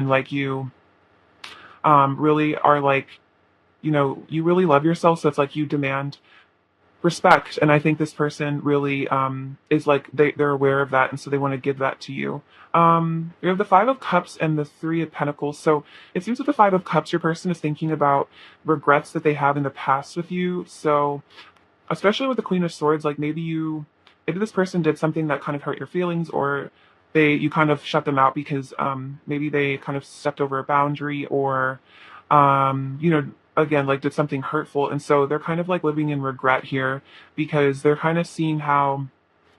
like you really are like, you really love yourself. So it's like you demand respect. And I think this person really is like they're aware of that, and so they want to give that to you. We have the Five of Cups and the Three of Pentacles. So it seems with the Five of Cups, your person is thinking about regrets that they have in the past with you. So especially with the Queen of Swords, like maybe this person did something that kind of hurt your feelings, or you kind of shut them out because maybe they kind of stepped over a boundary, or again, like did something hurtful, and so they're kind of like living in regret here because they're kind of seeing how,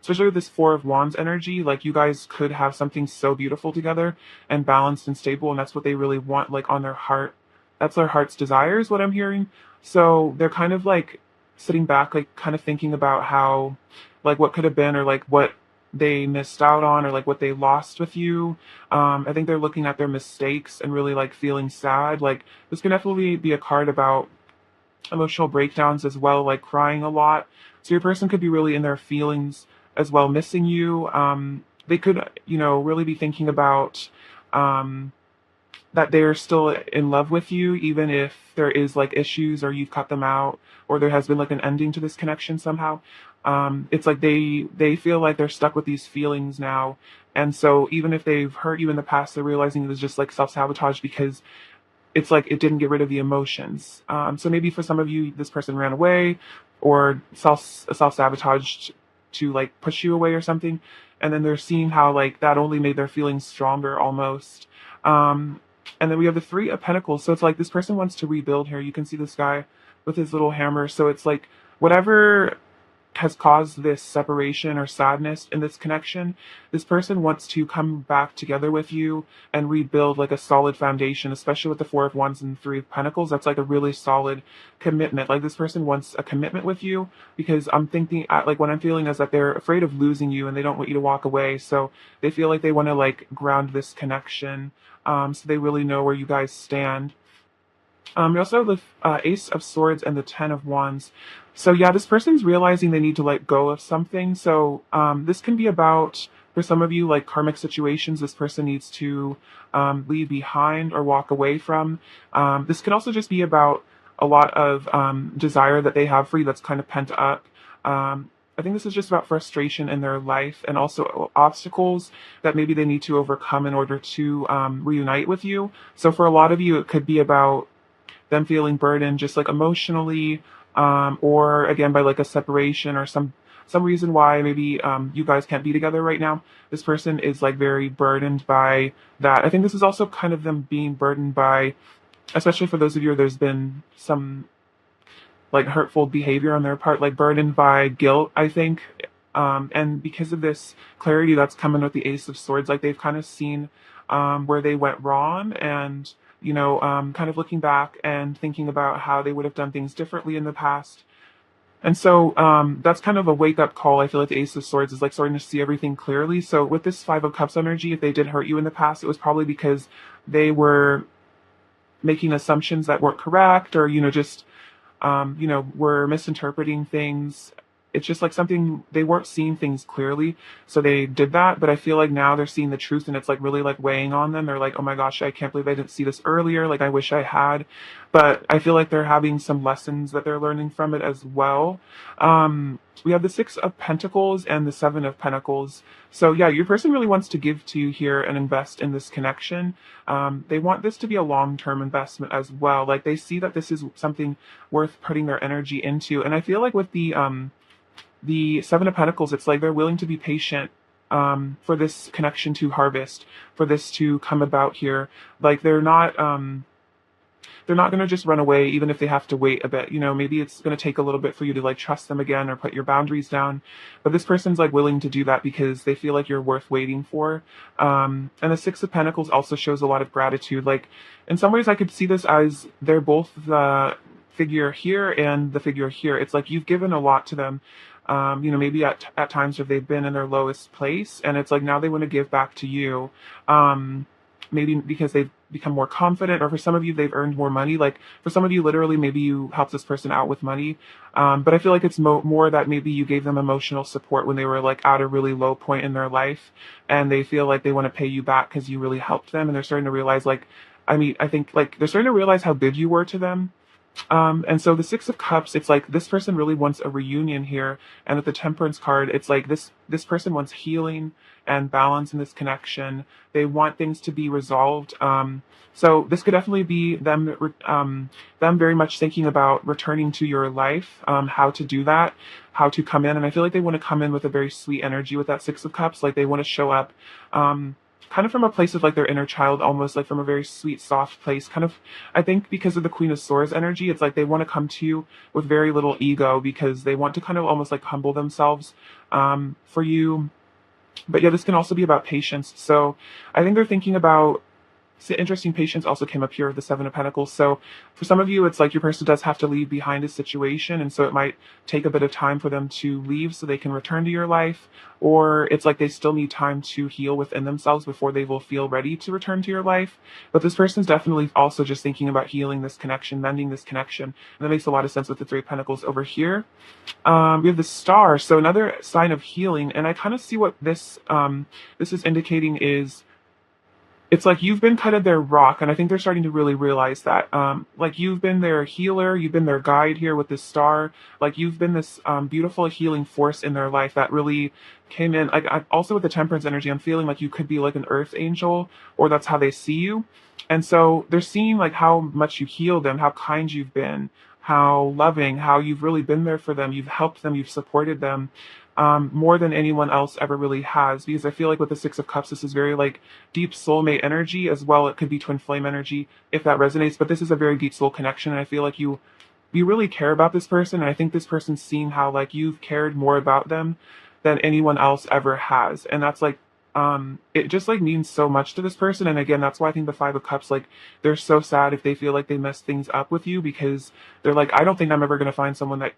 especially with this Four of Wands energy, like you guys could have something so beautiful together and balanced and stable, and that's what they really want, like on their heart. That's their heart's desire, is what I'm hearing. So they're kind of like sitting back, like kind of thinking about how, like what could have been, or like what they missed out on, or like what they lost with you. I think they're looking at their mistakes and really like feeling sad. Like this can definitely be a card about emotional breakdowns as well, like crying a lot. So your person could be really in their feelings as well, missing you. They could, really be thinking about um, that they're still in love with you, even if there is like issues, or you've cut them out, or there has been like an ending to this connection somehow. It's like they feel like they're stuck with these feelings now, and so even if they've hurt you in the past, they're realizing it was just like self-sabotage, because it's like it didn't get rid of the emotions. So maybe for some of you, this person ran away or self sabotaged to like push you away or something, and then they're seeing how like that only made their feelings stronger almost. Um, and then we have the Three of Pentacles. So it's like this person wants to rebuild here. You can see this guy with his little hammer. So it's like whatever has caused this separation or sadness in this connection, this person wants to come back together with you and rebuild like a solid foundation, especially with the Four of Wands and Three of Pentacles. That's like a really solid commitment. Like this person wants a commitment with you, because I'm thinking, like what I'm feeling is that they're afraid of losing you and they don't want you to walk away. So they feel like they want to like ground this connection. So they really know where you guys stand. We also have the Ace of Swords and the Ten of Wands. So yeah, this person's realizing they need to let go of something. So this can be about, for some of you, like karmic situations this person needs to leave behind or walk away from. This could also just be about a lot of desire that they have for you that's kind of pent up. I think this is just about frustration in their life, and also obstacles that maybe they need to overcome in order to reunite with you. So for a lot of you, it could be about them feeling burdened just like emotionally, or again by like a separation, or some reason why maybe you guys can't be together right now. This person is like very burdened by that. I think this is also kind of them being burdened by, especially for those of you, there's been some like hurtful behavior on their part, like burdened by guilt, I think. And because of this clarity that's coming with the Ace of Swords, like they've kind of seen where they went wrong, and kind of looking back and thinking about how they would have done things differently in the past. And so that's kind of a wake up call. I feel like the Ace of Swords is like starting to see everything clearly. So with this Five of Cups energy, if they did hurt you in the past, it was probably because they were making assumptions that weren't correct, or just were misinterpreting things. It's just like something, they weren't seeing things clearly, so they did that. But I feel like now they're seeing the truth, and it's like really like weighing on them. They're like, oh my gosh, I can't believe I didn't see this earlier. Like I wish I had. But I feel like they're having some lessons that they're learning from it as well. We have the Six of Pentacles and the Seven of Pentacles. So yeah, your person really wants to give to you here and invest in this connection. They want this to be a long-term investment as well. Like they see that this is something worth putting their energy into. And I feel like with the Seven of Pentacles, it's like they're willing to be patient for this connection to harvest, for this to come about here. Like they're not going to just run away, even if they have to wait a bit. Maybe it's going to take a little bit for you to like trust them again or put your boundaries down. But this person's like willing to do that because they feel like you're worth waiting for. And the Six of Pentacles also shows a lot of gratitude. Like in some ways, I could see this as they're both the figure here and the figure here. It's like you've given a lot to them. Maybe at times where they've been in their lowest place, and it's like now they want to give back to you. maybe because they've become more confident, or for some of you, they've earned more money. Like for some of you, literally, maybe you helped this person out with money. But I feel like it's more that maybe you gave them emotional support when they were like at a really low point in their life, and they feel like they want to pay you back because you really helped them, and they're starting to realize like, I mean, I think like they're starting to realize how good you were to them. And so the Six of Cups, it's like this person really wants a reunion here. And with the Temperance card, it's like this person wants healing and balance in this connection. They want things to be resolved. So this could definitely be them very much thinking about returning to your life, how to do that, how to come in. And I feel like they want to come in with a very sweet energy with that Six of Cups. Like they want to show up. Kind of from a place of like their inner child, almost like from a very sweet, soft place. Kind of, I think because of the Queen of Swords energy, it's like they want to come to you with very little ego because they want to kind of almost like humble themselves for you. But yeah, this can also be about patience. So I think they're thinking about, so interesting, patience also came up here with the Seven of Pentacles. So for some of you, it's like your person does have to leave behind a situation. And so it might take a bit of time for them to leave so they can return to your life. Or it's like they still need time to heal within themselves before they will feel ready to return to your life. But this person's definitely also just thinking about healing this connection, mending this connection. And that makes a lot of sense with the Three of Pentacles over here. We have the Star. So another sign of healing. And I kind of see what this is indicating is, it's like you've been kind of their rock, and I think they're starting to really realize that. Like you've been their healer, you've been their guide here with this star. Like you've been this beautiful healing force in their life that really came in. Like also with the Temperance energy, I'm feeling like you could be like an Earth angel, or that's how they see you. And so they're seeing like how much you healed them, how kind you've been, how loving, how you've really been there for them, you've helped them, you've supported them. More than anyone else ever really has, because I feel like with the Six of Cups, this is very like deep soulmate energy as well. It could be twin flame energy if that resonates, but this is a very deep soul connection. And I feel like you really care about this person. And I think this person's seen how like you've cared more about them than anyone else ever has. And that's like, it just like means so much to this person. And again, that's why I think the Five of Cups, like they're so sad if they feel like they mess things up with you, because they're like, I don't think I'm ever going to find someone that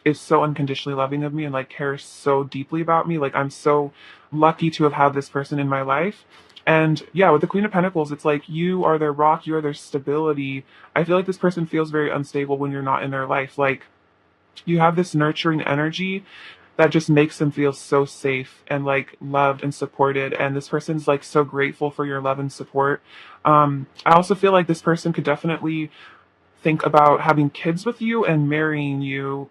is so unconditionally loving of me and like cares so deeply about me. Like I'm so lucky to have had this person in my life. And yeah, with the Queen of Pentacles, it's like you are their rock, you are their stability. I feel like this person feels very unstable when you're not in their life. Like you have this nurturing energy that just makes them feel so safe and like loved and supported. And this person's like so grateful for your love and support. I also feel like this person could definitely think about having kids with you and marrying you,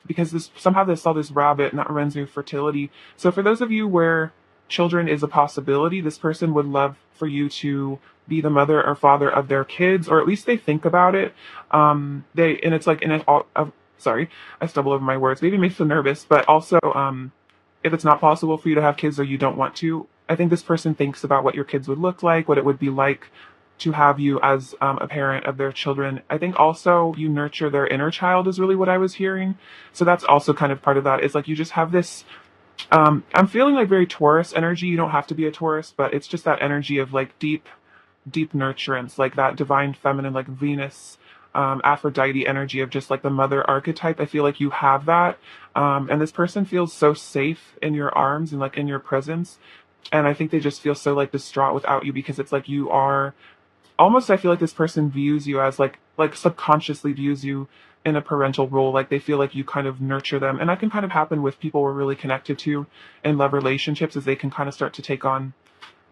because this somehow they saw this rabbit and that reminds me of fertility. So for those of you where children is a possibility, this person would love for you to be the mother or father of their kids, or at least they think about it. They and it's like in it all. Sorry, I stumble over my words. Maybe it makes them nervous, but also if it's not possible for you to have kids or you don't want to, I think this person thinks about what your kids would look like, what it would be like to have you as a parent of their children. I think also you nurture their inner child is really what I was hearing. So that's also kind of part of that. It's like you just have this, I'm feeling like very Taurus energy. You don't have to be a Taurus, but it's just that energy of like deep, deep nurturance, like that divine feminine, like Venus, Aphrodite energy of just like the mother archetype. I feel like you have that. And this person feels so safe in your arms and like in your presence. And I think they just feel so like distraught without you, because it's like you are almost, I feel like this person views you as like subconsciously views you in a parental role. Like they feel like you kind of nurture them. And that can kind of happen with people we're really connected to in love relationships, as they can kind of start to take on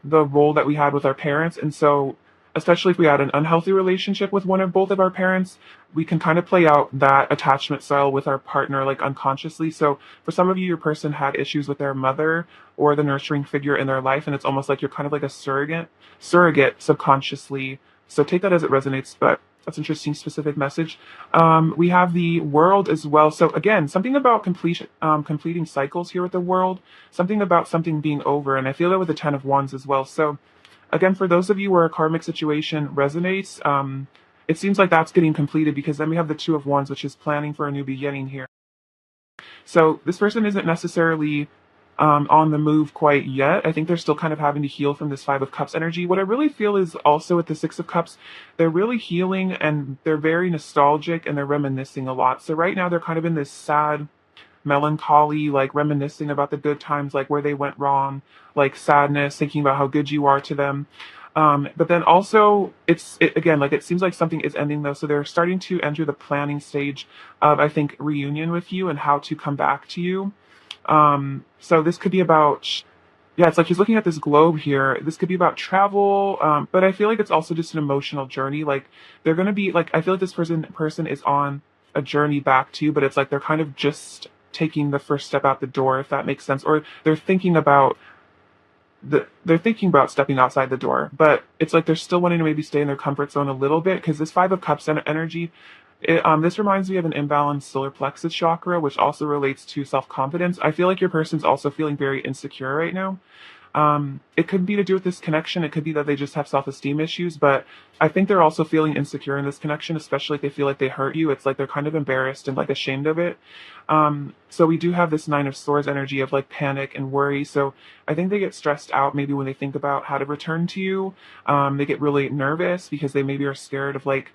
the role that we had with our parents. And so especially if we had an unhealthy relationship with one or both of our parents, we can kind of play out that attachment style with our partner, like unconsciously. So for some of you, your person had issues with their mother or the nurturing figure in their life, and it's almost like you're kind of like a surrogate subconsciously. So take that as it resonates, but that's an interesting specific message. We have the World as well. So again, something about completing cycles here with the World, something about something being over. And I feel that with the Ten of Wands as well. So again, for those of you where a karmic situation resonates, it seems like that's getting completed, because then we have the Two of Wands, which is planning for a new beginning here. So this person isn't necessarily on the move quite yet. I think they're still kind of having to heal from this Five of Cups energy. What I really feel is also with the Six of Cups, they're really healing and they're very nostalgic and they're reminiscing a lot. So right now they're kind of in this sad melancholy, like reminiscing about the good times, like where they went wrong, like sadness, thinking about how good you are to them. But then also again, like it seems like something is ending though. So they're starting to enter the planning stage of, I think, reunion with you and how to come back to you. So this could be about, yeah, it's like she's looking at this globe here. This could be about travel, but I feel like it's also just an emotional journey. Like they're gonna be like, I feel like this person is on a journey back to you, but it's like they're kind of just taking the first step out the door, if that makes sense. Or they're thinking about stepping outside the door, but it's like they're still wanting to maybe stay in their comfort zone a little bit because this Five of Cups energy, this reminds me of an imbalanced solar plexus chakra, which also relates to self confidence. I feel like your person's also feeling very insecure right now. It could be to do with this connection. It could be that they just have self-esteem issues, but I think they're also feeling insecure in this connection, especially if they feel like they hurt you. It's like they're kind of embarrassed and like ashamed of it. So we do have this Nine of Swords energy of like panic and worry. So I think they get stressed out maybe when they think about how to return to you. They get really nervous because they maybe are scared of like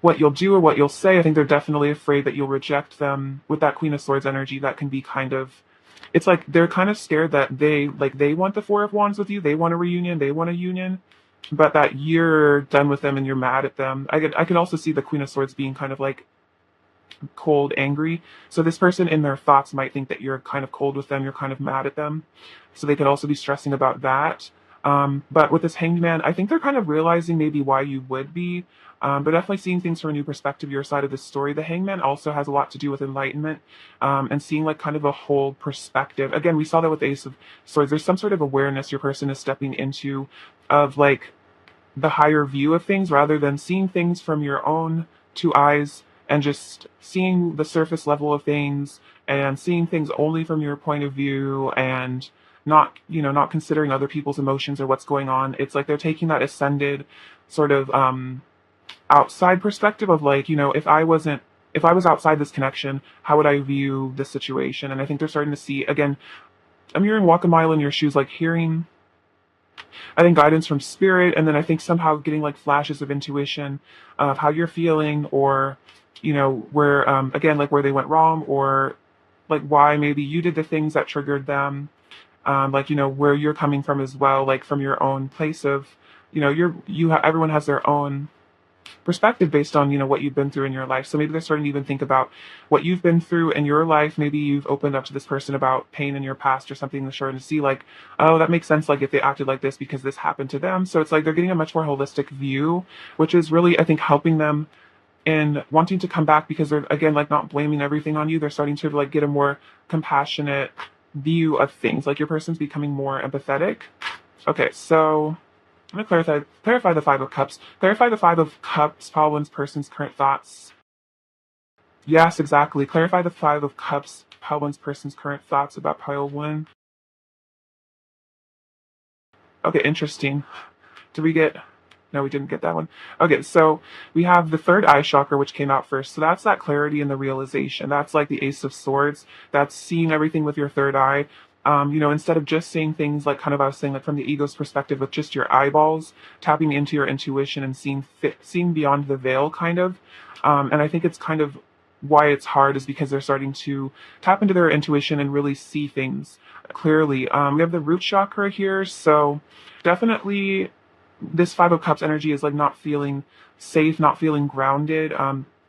what you'll do or what you'll say. I think they're definitely afraid that you'll reject them with that Queen of Swords energy. That can be kind of, it's like they're kind of scared that they want the Four of Wands with you. They want a reunion. They want a union, but that you're done with them and you're mad at them. I could also see the Queen of Swords being kind of like cold, angry. So this person in their thoughts might think that you're kind of cold with them, you're kind of mad at them. So they could also be stressing about that. But with this Hanged Man, I think they're kind of realizing maybe why you would be, but definitely seeing things from a new perspective, your side of the story. The Hangman also has a lot to do with enlightenment, and seeing like kind of a whole perspective. Again, we saw that with the Ace of Swords. There's some sort of awareness your person is stepping into of like the higher view of things rather than seeing things from your own two eyes and just seeing the surface level of things and seeing things only from your point of view and not considering other people's emotions or what's going on. It's like they're taking that ascended sort of outside perspective of like, if I was outside this connection, how would I view this situation? And I think they're starting to see again, I'm hearing walk a mile in your shoes, like hearing, I think, guidance from spirit, and then I think somehow getting like flashes of intuition of how you're feeling, or where again, like where they went wrong, or like why maybe you did the things that triggered them, like where you're coming from as well, like from your own place of, everyone has their own perspective based on what you've been through in your life. So maybe they're starting to even think about what you've been through in your life. Maybe you've opened up to this person about pain in your past or something. They're starting to see like, oh, that makes sense, like if they acted like this because this happened to them. So it's like they're getting a much more holistic view, which is really, I think, helping them in wanting to come back, because they're again like not blaming everything on you. They're starting to like get a more compassionate view of things. Like your person's becoming more empathetic. Okay, so I'm going to clarify the Five of Cups. Clarify the Five of Cups, Paul One's person's current thoughts. Yes, exactly. Clarify the Five of Cups, Paul One's person's current thoughts about Pile One. Okay, interesting. Did we get... No, we didn't get that one. Okay, so we have the third eye chakra, which came out first. So that's that clarity and the realization. That's like the Ace of Swords. That's seeing everything with your third eye. Instead of just seeing things like kind of I was saying, like from the ego's perspective with just your eyeballs, tapping into your intuition and seeing beyond the veil, kind of. And I think it's kind of why it's hard is because they're starting to tap into their intuition and really see things clearly. We have the root chakra here, so definitely this Five of Cups energy is like not feeling safe, not feeling grounded.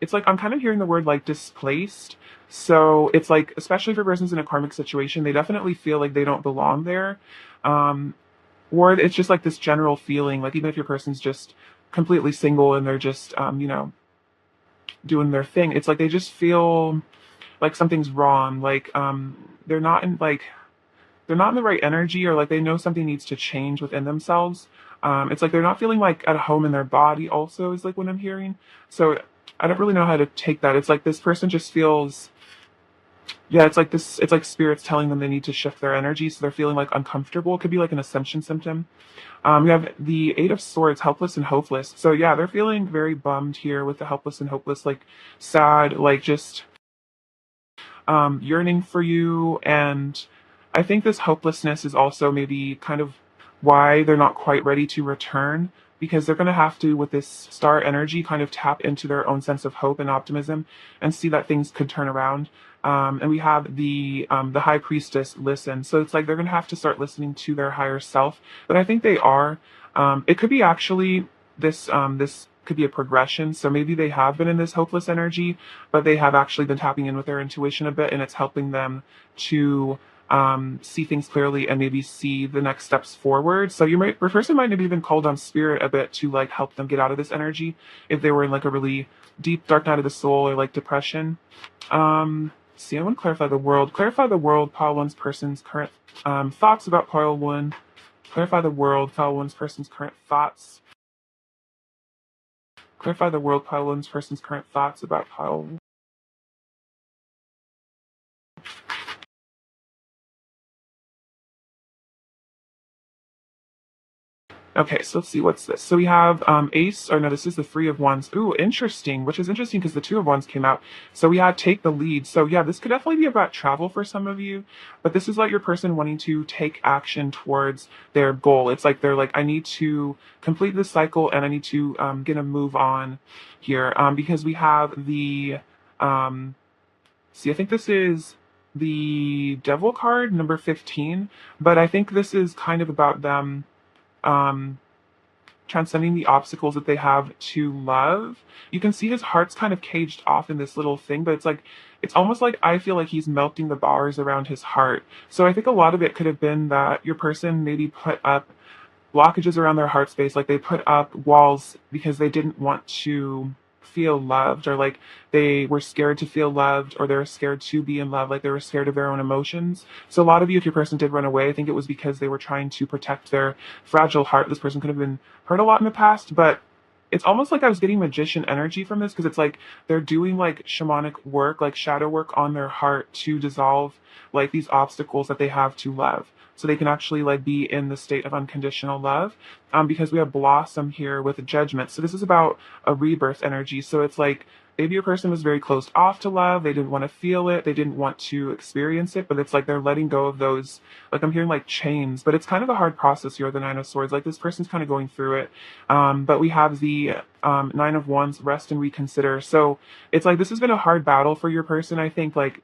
It's like I'm kind of hearing the word like displaced. So it's like, especially for persons in a karmic situation, they definitely feel like they don't belong there. Or it's just like this general feeling, like even if your person's just completely single and they're just, doing their thing, it's like they just feel like something's wrong. Like, they're not in like, they're not in the right energy, or like they know something needs to change within themselves. It's like they're not feeling like at home in their body also is like what I'm hearing. So I don't really know how to take that. It's like this person just feels, yeah, it's like this, it's like spirits telling them they need to shift their energy. So they're feeling like uncomfortable. It could be like an ascension symptom. We have the Eight of Swords, helpless and hopeless. So yeah, they're feeling very bummed here with the helpless and hopeless, like sad, like just yearning for you. And I think this hopelessness is also maybe kind of why they're not quite ready to return, because they're going to have to, with this star energy, kind of tap into their own sense of hope and optimism and see that things could turn around. And we have the High Priestess listen. So it's like they're going to have to start listening to their higher self. But I think they are. It could be actually this could be a progression. So maybe they have been in this hopeless energy, but they have actually been tapping in with their intuition a bit, and it's helping them to see things clearly and maybe see the next steps forward. So your person might have even called on spirit a bit to like help them get out of this energy if they were in like a really deep dark night of the soul or like depression. See, I want to clarify the world. Clarify the world, pile one's person's current thoughts about pile one. Clarify the world, pile one's person's current thoughts. Clarify the world, pile one's person's current thoughts about pile. Okay, so let's see, what's this? So we have Ace, or no, this is the Three of Wands. Ooh, interesting, which is interesting because the Two of Wands came out. So we had Take the Lead. So yeah, this could definitely be about travel for some of you, but this is like your person wanting to take action towards their goal. It's like they're like, I need to complete this cycle and I need to get a move on here because we have the, um, see, I think this is the Devil card, number 15, but I think this is kind of about them um, transcending the obstacles that they have to love. You can see his heart's kind of caged off in this little thing, but it's like, it's almost like I feel like he's melting the bars around his heart. So I think a lot of it could have been that your person maybe put up blockages around their heart space, like they put up walls because they didn't want to feel loved, or like they were scared to feel loved, or they were scared to be in love, like they were scared of their own emotions. So a lot of you, if your person did run away, I think it was because they were trying to protect their fragile heart. This person could have been hurt a lot in the past, but it's almost like I was getting magician energy from this, because it's like they're doing like shamanic work, like shadow work on their heart to dissolve like these obstacles that they have to love, so they can actually like be in the state of unconditional love. Because we have Blossom here with Judgment, so this is about a rebirth energy. So it's like maybe a person was very closed off to love, they didn't want to feel it, they didn't want to experience it, but it's like they're letting go of those, like I'm hearing like chains, but it's kind of a hard process here, the Nine of Swords. Like this person's kind of going through it. But we have the Nine of Wands, rest and reconsider. So it's like this has been a hard battle for your person. I think like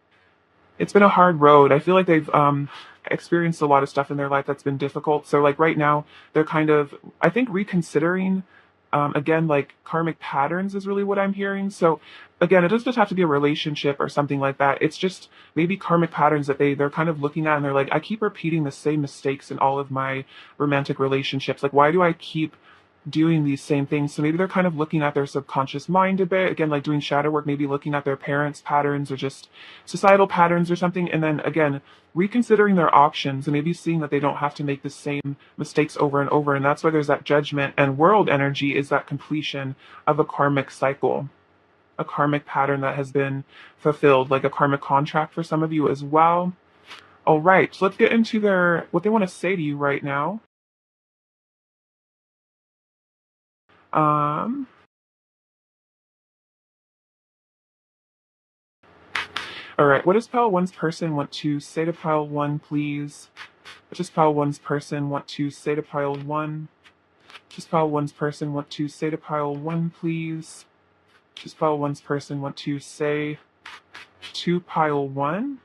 it's been a hard road. I feel like they've experienced a lot of stuff in their life that's been difficult. So like right now, they're kind of, I think, reconsidering. Again, like karmic patterns is really what I'm hearing. So again, it doesn't just have to be a relationship or something like that. It's just maybe karmic patterns that they're kind of looking at, and they're like, I keep repeating the same mistakes in all of my romantic relationships. Like, why do I keep doing these same things? So maybe they're kind of looking at their subconscious mind a bit, again, like doing shadow work, maybe looking at their parents' patterns or just societal patterns or something, and then again reconsidering their options and maybe seeing that they don't have to make the same mistakes over and over. And that's why there's that Judgment, and World energy is that completion of a karmic cycle, a karmic pattern that has been fulfilled, like a karmic contract for some of you as well. All right, so let's get into their what they want to say to you right now. um All right, what does pile one's person want to say to pile one, please? What does pile one's person want to say to pile one? What does pile one's person want to say to pile one, please? What does pile one's person want to say to pile one?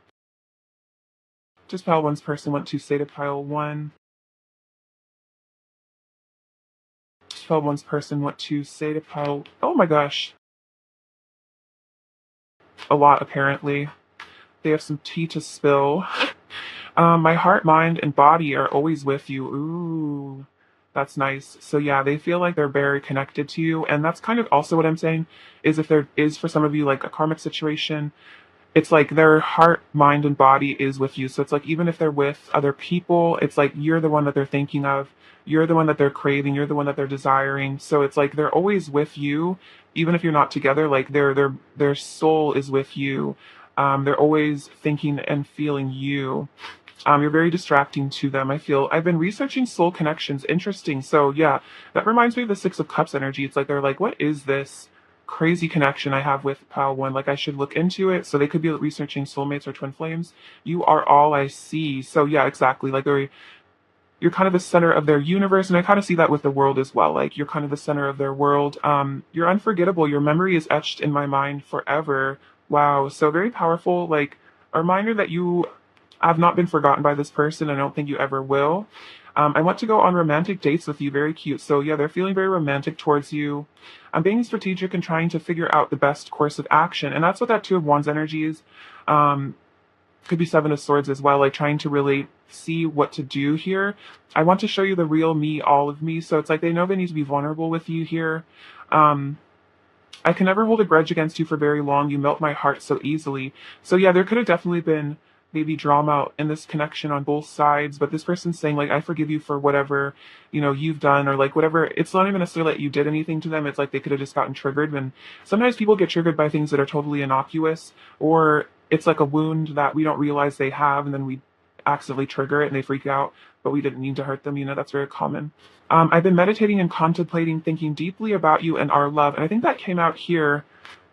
What does pile one's person want to say to pile one? What does pile one's person want to say to pile? Oh my gosh, a lot apparently. They have some tea to spill. My heart, mind, and body are always with you. Ooh, that's nice. So yeah, they feel like they're very connected to you, and that's kind of also what I'm saying. Is if there is for some of you like a karmic situation, it's like their heart, mind, and body is with you. So it's like even if they're with other people, it's like you're the one that they're thinking of. You're the one that they're craving. You're the one that they're desiring. So it's like they're always with you, even if you're not together. Like their soul is with you. They're always thinking and feeling you. You're very distracting to them. I feel I've been researching soul connections. Interesting. So yeah, that reminds me of the Six of Cups energy. It's like they're like, what is this crazy connection I have with Pal One? Like I should look into it. So they could be researching soulmates or twin flames. You are all I see. So yeah, exactly. Like you're kind of the center of their universe, and I kind of see that with the world as well. Like you're kind of the center of their world. You're unforgettable. Your memory is etched in my mind forever. Wow. So very powerful. Like a reminder that you have not been forgotten by this person. I don't think you ever will. I want to go on romantic dates with you. Very cute. So yeah, they're feeling very romantic towards you. I'm being strategic and trying to figure out the best course of action. And that's what that Two of Wands energy is. Um, could be Seven of Swords as well, like trying to really see what to do here. I want to show you the real me, all of me. So it's like they know they need to be vulnerable with you here. Um, I can never hold a grudge against you for very long. You melt my heart so easily. So yeah, there could have definitely been maybe drama in this connection on both sides, but this person's saying like, I forgive you for whatever, you've done, or like whatever. It's not even necessarily that you did anything to them. It's like they could have just gotten triggered. And sometimes people get triggered by things that are totally innocuous, or it's like a wound that we don't realize they have, and then we accidentally trigger it and they freak out, but we didn't mean to hurt them. That's very common. I've been meditating and contemplating, thinking deeply about you and our love. And I think that came out here.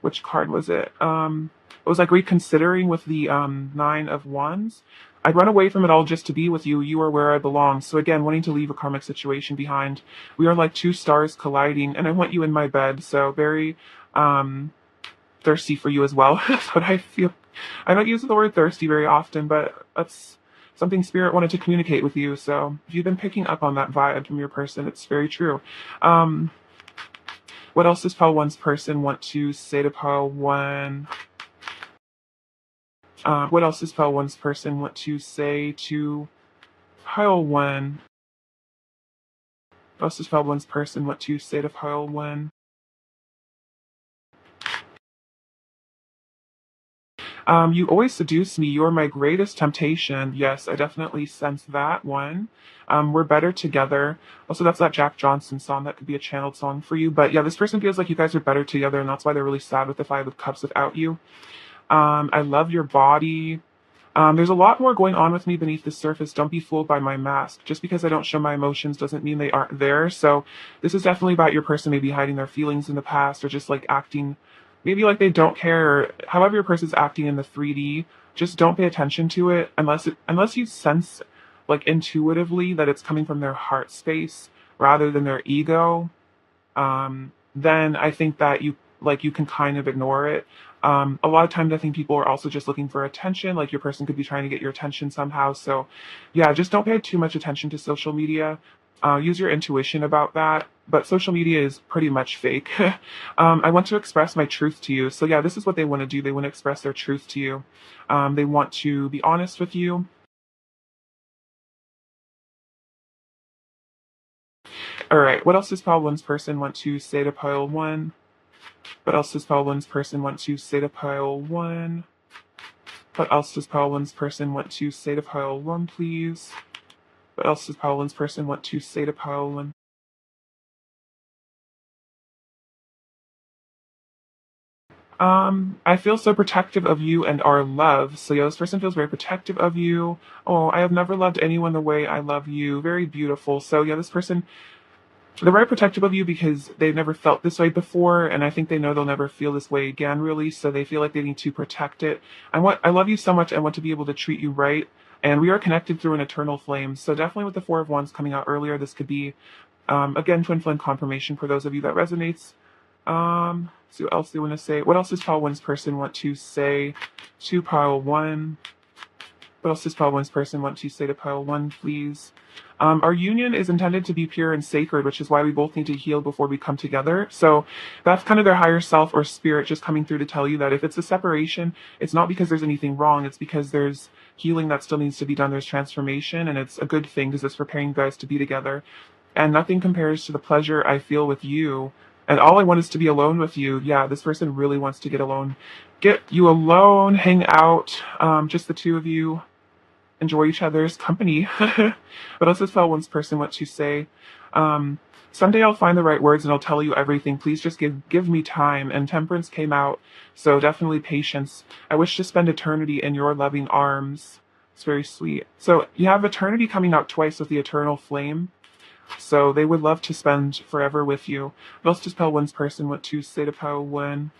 Which card was it? It was like reconsidering with the Nine of Wands. I'd run away from it all just to be with you. You are where I belong. So again, wanting to leave a karmic situation behind. We are like two stars colliding, and I want you in my bed. So very thirsty for you as well. That's what I feel. I don't use the word thirsty very often, but that's something Spirit wanted to communicate with you. So if you've been picking up on that vibe from your person, it's very true. What else does Pile One's person want to say to Pile One? What else does Pile One's person want to say to Pile One? What else does Pile One's person want to say to Pile One? You always seduce me. You're my greatest temptation. Yes, I definitely sense that one. We're better together. Also, that's that Jack Johnson song. That could be a channeled song for you. But yeah, this person feels like you guys are better together, and that's why they're really sad with the Five of Cups without you. I love your body. There's a lot more going on with me beneath the surface. Don't be fooled by my mask. Just because I don't show my emotions doesn't mean they aren't there. So this is definitely about your person maybe hiding their feelings in the past, or just like acting maybe like they don't care, or however your person's acting in the 3D. Just don't pay attention to it unless you sense like intuitively that it's coming from their heart space rather than their ego. Then I think that you can kind of ignore it. A lot of times I think people are also just looking for attention. Like your person could be trying to get your attention somehow. So yeah, just don't pay too much attention to social media. Use your intuition about that. But social media is pretty much fake. I want to express my truth to you. So yeah, this is what they want to do. They want to express their truth to you. They want to be honest with you. All right. What else does Pile One's person want to say to Pile One? What else does Pile One's person want to say to Pile One? What else does Pile One's person want to say to Pile One, please? What else does Pile One's person want to say to Pile One? I feel so protective of you and our love. So yeah, this person feels very protective of you. Oh, I have never loved anyone the way I love you. Very beautiful. So yeah, this person, they're very protective of you because they've never felt this way before, and I think they know they'll never feel this way again, really. So they feel like they need to protect it. I love you so much. I want to be able to treat you right, and we are connected through an eternal flame. So definitely with the Four of Wands coming out earlier, this could be, again, twin flame confirmation for those of you that resonates. See what else they want to say. What else does Pile One's person want to say to Pile One? What else does Pile One's person want to say to Pile One, please? Our union is intended to be pure and sacred, which is why we both need to heal before we come together. So that's kind of their higher self or spirit just coming through to tell you that if it's a separation, it's not because there's anything wrong. It's because there's healing that still needs to be done. There's transformation, and it's a good thing because it's preparing you guys to be together. And nothing compares to the pleasure I feel with you. And all I want is to be alone with you. Yeah, this person really wants to get alone. Get you alone, hang out, just the two of you. Enjoy each other's company. But also tell One's person what to say. Someday I'll find the right words and I'll tell you everything. Please just give me time. And Temperance came out, so definitely patience. I wish to spend eternity in your loving arms. It's very sweet. So you have eternity coming out twice with the eternal flame. So they would love to spend forever with you. But let's just tell One's person what to say to Pile One.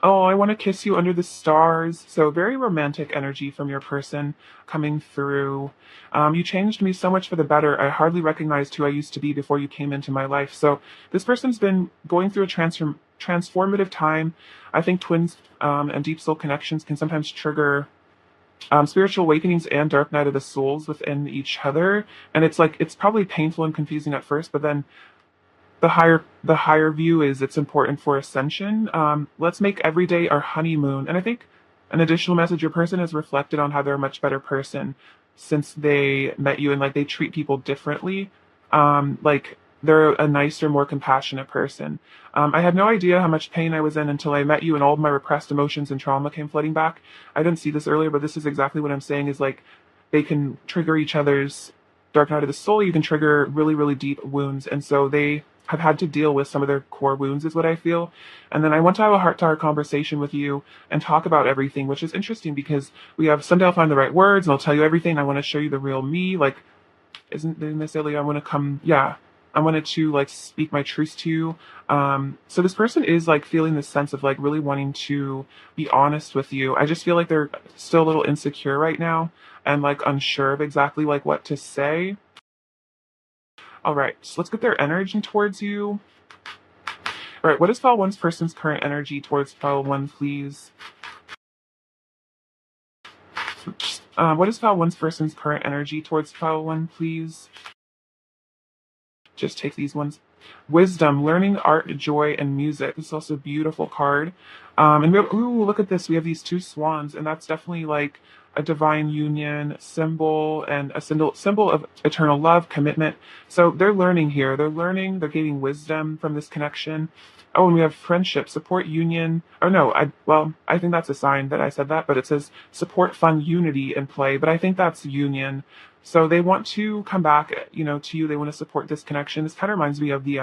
Oh, I want to kiss you under the stars. So very romantic energy from your person coming through. You changed me so much for the better. I hardly recognized who I used to be before you came into my life. So this person's been going through a transformative time. I think twins and deep soul connections can sometimes trigger spiritual awakenings and dark night of the souls within each other. And it's like it's probably painful and confusing at first, but then the higher view is it's important for ascension. Let's make every day our honeymoon. And I think an additional message: your person has reflected on how they're a much better person since they met you, and like they treat people differently. Like they're a nicer, more compassionate person. I had no idea how much pain I was in until I met you, and all of my repressed emotions and trauma came flooding back. I didn't see this earlier, but this is exactly what I'm saying: is like they can trigger each other's dark night of the soul. You can trigger really, really deep wounds, and so they have had to deal with some of their core wounds, is what I feel. And then I want to have a heart-to-heart conversation with you and talk about everything, which is interesting because we have someday I'll find the right words and I'll tell you everything. I want to show you the real me. Like, isn't necessarily I want to come, yeah. I wanted to like speak my truth to you. So this person is like feeling this sense of like really wanting to be honest with you. I just feel like they're still a little insecure right now and like unsure of exactly like what to say. All right, so let's get their energy towards you. All right, what is Pile 1's person's current energy towards Pile 1, please? What is Pile 1's person's current energy towards Pile 1, please? Just take these ones. Wisdom, learning, art, joy, and music. This is also a beautiful card. And we have, ooh, look at this. We have these two swans, and that's definitely like a divine union symbol and a symbol of eternal love, commitment. So they're learning here. They're learning, they're gaining wisdom from this connection. Oh, and we have friendship, support union. Oh no, I think that's a sign that I said that, but it says support, fun, unity, and play. But I think that's union. So they want to come back, to you. They want to support this connection. This kind of reminds me of the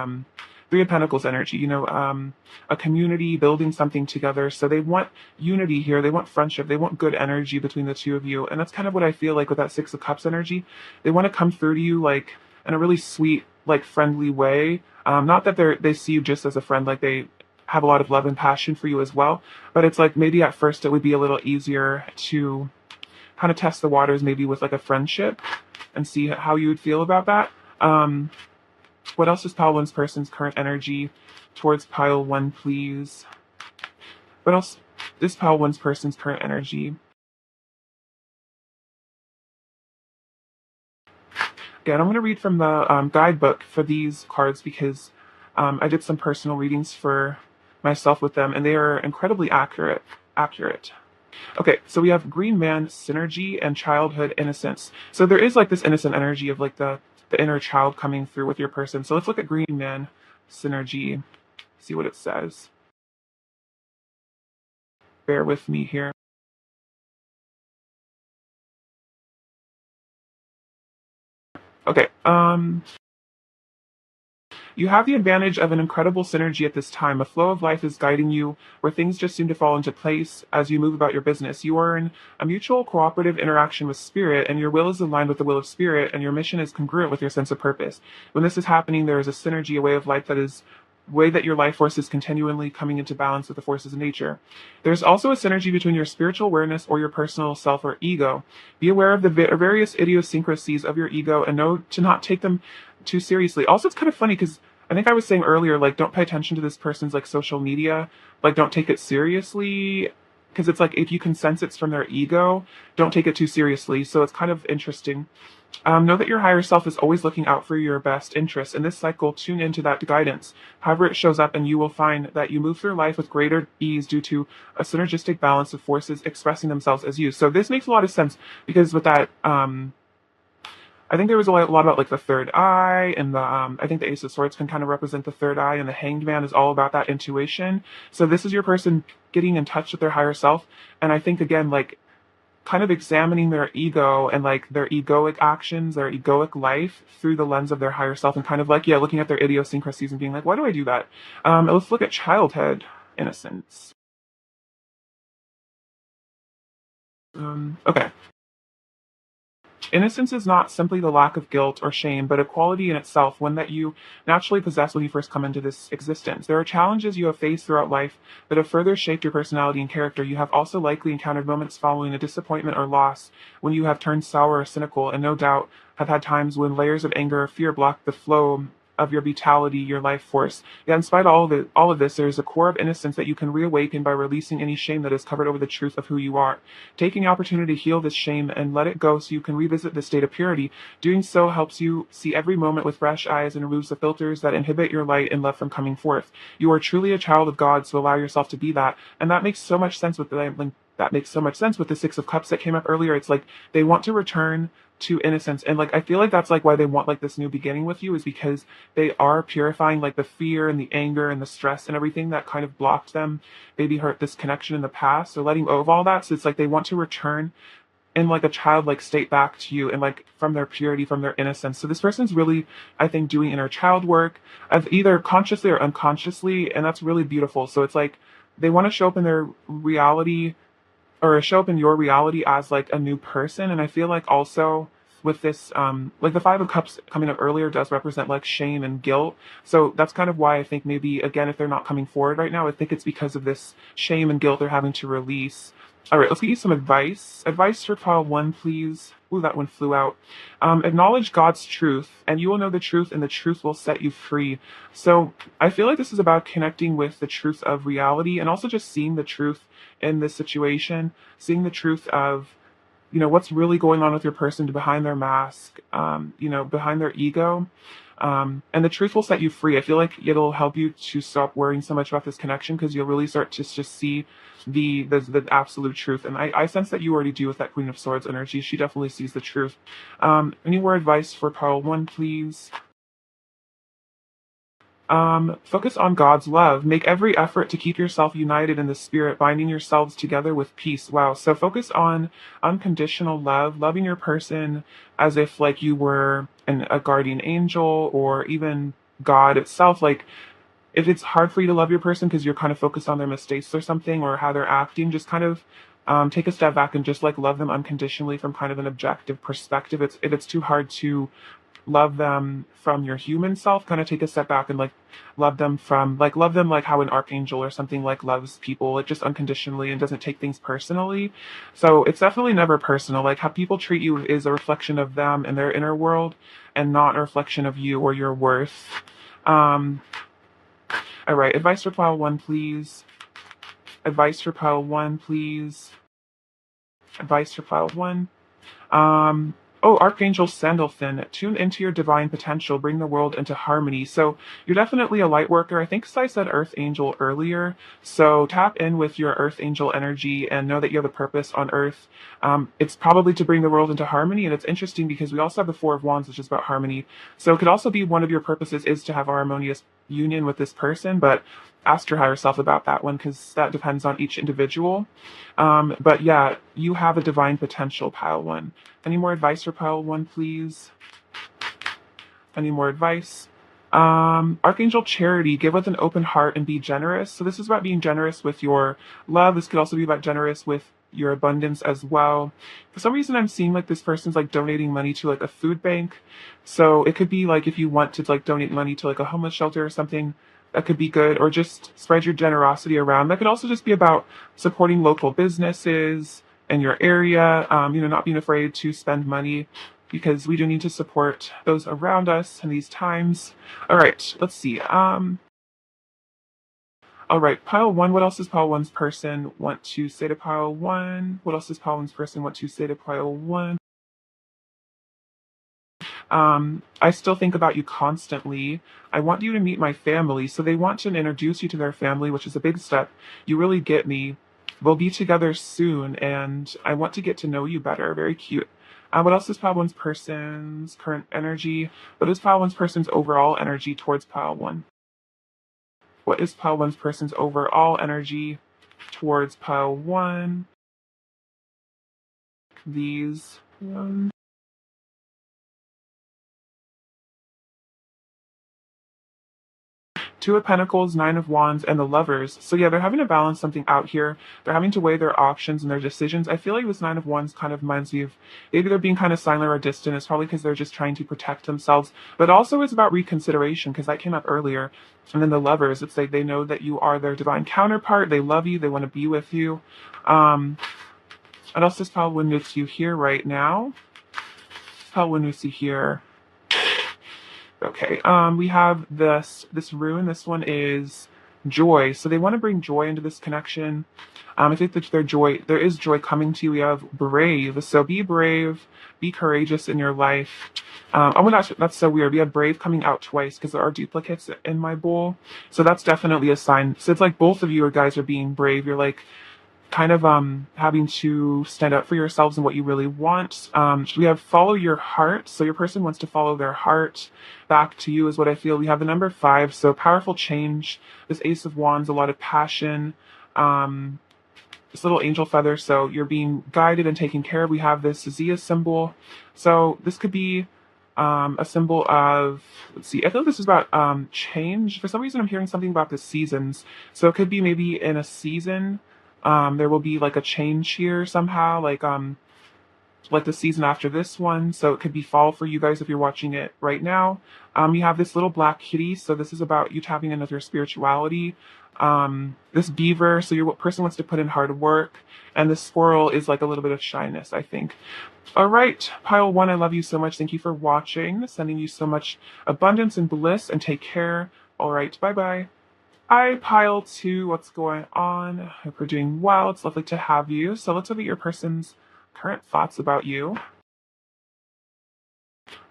Three of Pentacles energy, a community building something together. So they want unity here. They want friendship. They want good energy between the two of you. And that's kind of what I feel like with that Six of Cups energy. They want to come through to you like in a really sweet, like friendly way. Not that they see you just as a friend, like they have a lot of love and passion for you as well. But it's like maybe at first it would be a little easier to kind of test the waters maybe with like a friendship and see how you would feel about that. What else is Pile 1's person's current energy towards Pile 1, please? What else is Pile 1's person's current energy? Again, I'm going to read from the guidebook for these cards because I did some personal readings for myself with them, and they are incredibly accurate. Okay, so we have Green Man, synergy, and childhood innocence. So there is like this innocent energy of like the inner child coming through with your person. So let's look at Green Man, synergy, see what it says. Bear with me here. Okay, you have the advantage of an incredible synergy at this time. A flow of life is guiding you where things just seem to fall into place as you move about your business. You are in a mutual cooperative interaction with spirit, and your will is aligned with the will of spirit, and your mission is congruent with your sense of purpose. When this is happening, there is a synergy, a way of life that is way that your life force is continually coming into balance with the forces of nature. There's also a synergy between your spiritual awareness or your personal self or ego. Be aware of the various idiosyncrasies of your ego and know to not take them too seriously. Also, it's kind of funny because I think I was saying earlier, like, don't pay attention to this person's like social media, like, don't take it seriously. Because it's like if you can sense it's from their ego, don't take it too seriously. So it's kind of interesting. Know that your higher self is always looking out for your best interests. In this cycle, tune into that guidance. However it shows up, and you will find that you move through life with greater ease due to a synergistic balance of forces expressing themselves as you. So this makes a lot of sense because with that, I think there was a lot about like the third eye, and the I think the Ace of Swords can kind of represent the third eye, and the Hanged Man is all about that intuition. So this is your person getting in touch with their higher self, and I think again like kind of examining their ego and like their egoic actions, their egoic life through the lens of their higher self, and kind of like looking at their idiosyncrasies and being like, why do I do that? Let's look at childhood innocence. Okay. Innocence is not simply the lack of guilt or shame, but a quality in itself, one that you naturally possess when you first come into this existence. There are challenges you have faced throughout life that have further shaped your personality and character. You have also likely encountered moments following a disappointment or loss when you have turned sour or cynical, and no doubt have had times when layers of anger or fear blocked the flow of your vitality, your life force. Yeah, in spite of all of this, there's a core of innocence that you can reawaken by releasing any shame that has covered over the truth of who you are. Taking the opportunity to heal this shame and let it go so you can revisit the state of purity. Doing so helps you see every moment with fresh eyes and removes the filters that inhibit your light and love from coming forth. You are truly a child of God, so allow yourself to be that. And that makes so much sense with the Six of Cups that came up earlier. It's like they want to return to innocence, and like I feel like that's like why they want like this new beginning with you, is because they are purifying like the fear and the anger and the stress and everything that kind of blocked them, maybe hurt this connection in the past. So letting go of all that, so it's like they want to return in like a childlike state back to you, and like from their purity, from their innocence. So this person's really, I think, doing inner child work of either consciously or unconsciously, and that's really beautiful. So it's like they want to show up in their reality, or show up in your reality as like a new person. And I feel like also with this, like the Five of Cups coming up earlier does represent like shame and guilt. So that's kind of why I think maybe, again, if they're not coming forward right now, I think it's because of this shame and guilt they're having to release. All right, let's get you some advice. Advice for pile one, please. Ooh, that one flew out. Acknowledge God's truth, and you will know the truth, and the truth will set you free. So I feel like this is about connecting with the truth of reality, and also just seeing the truth in this situation, seeing the truth of, what's really going on with your person behind their mask, behind their ego. And the truth will set you free. I feel like it'll help you to stop worrying so much about this connection, because you'll really start to just see the absolute truth. And I sense that you already do with that Queen of Swords energy. She definitely sees the truth. Any more advice for pile one, please? Focus on God's love. Make every effort to keep yourself united in the spirit, binding yourselves together with peace. Wow. So focus on unconditional love, loving your person as if like you were a guardian angel, or even God itself. Like if it's hard for you to love your person because you're kind of focused on their mistakes or something, or how they're acting, just kind of take a step back and just like love them unconditionally from kind of an objective perspective. If it's too hard to love them from your human self, kind of take a step back and like love them like how an archangel or something like loves people, like just unconditionally, and doesn't take things personally. So it's definitely never personal. Like how people treat you is a reflection of them and their inner world, and not a reflection of you or your worth. um all right, advice for pile one, please. Advice for pile one, please. Advice for pile one. Um, oh, Archangel Sandalphon, tune into your divine potential, bring the world into harmony. So you're definitely a light worker. I think I said Earth Angel earlier. So tap in with your Earth Angel energy and know that you have a purpose on Earth. It's probably to bring the world into harmony. And it's interesting because we also have the Four of Wands, which is about harmony. So it could also be one of your purposes is to have a harmonious union with this person, but ask your higher self about that one, because that depends on each individual. But yeah, you have a divine potential, pile one. Any more advice for pile one, please? Any more advice? Archangel Charity, give with an open heart and be generous. So this is about being generous with your love. This could also be about generous with your abundance as well. For some reason, I'm seeing like this person's like donating money to like a food bank. So it could be like if you want to like donate money to like a homeless shelter or something, that could be good. Or just spread your generosity around. That could also just be about supporting local businesses in your area. Not being afraid to spend money, because we do need to support those around us in these times. All right, let's see. All right, pile one. What else does pile one's person want to say to pile one? What else does pile one's person want to say to pile one? I still think about you constantly. I want you to meet my family. So they want to introduce you to their family, which is a big step. You really get me. We'll be together soon, and I want to get to know you better. Very cute. What else is pile one's person's current energy? What is pile one's person's overall energy towards pile one? What is pile one's person's overall energy towards pile one? These ones. Two of Pentacles, Nine of Wands, and the Lovers. So yeah, they're having to balance something out here. They're having to weigh their options and their decisions. I feel like this Nine of Wands kind of reminds me of maybe they're being kind of silent or distant. It's probably because they're just trying to protect themselves. But also it's about reconsideration, because that came up earlier. And then the Lovers, it's like they know that you are their divine counterpart. They love you. They want to be with you. What else does Pal Winnusi here right now? Pal Winnusi here. Okay. We have this rune. This one is joy. So they want to bring joy into this connection. I think that there is joy coming to you. We have brave. So be brave, be courageous in your life. Oh my gosh, that's so weird. We have brave coming out twice because there are duplicates in my bowl. So that's definitely a sign. So it's like both of you guys are being brave. You're like kind of having to stand up for yourselves and what you really want. We have follow your heart. So your person wants to follow their heart back to you is what I feel. We have the number 5, so powerful change. This Ace of Wands, a lot of passion. Um, this little angel feather, so you're being guided and taken care of. We have this Zia symbol. So this could be a symbol of, let's see, I feel this is about change. For some reason, I'm hearing something about the seasons. So it could be maybe in a season, there will be like a change here somehow, like the season after this one. So it could be fall for you guys if you're watching it right now. You have this little black kitty. So this is about you tapping into your spirituality. This beaver. So your person wants to put in hard work. And the squirrel is like a little bit of shyness, I think. All right, pile 1, I love you so much. Thank you for watching. Sending you so much abundance and bliss, and take care. All right, bye-bye. Hi, pile 2, what's going on? Hope you're doing well. It's lovely to have you. So let's look at your person's current thoughts about you.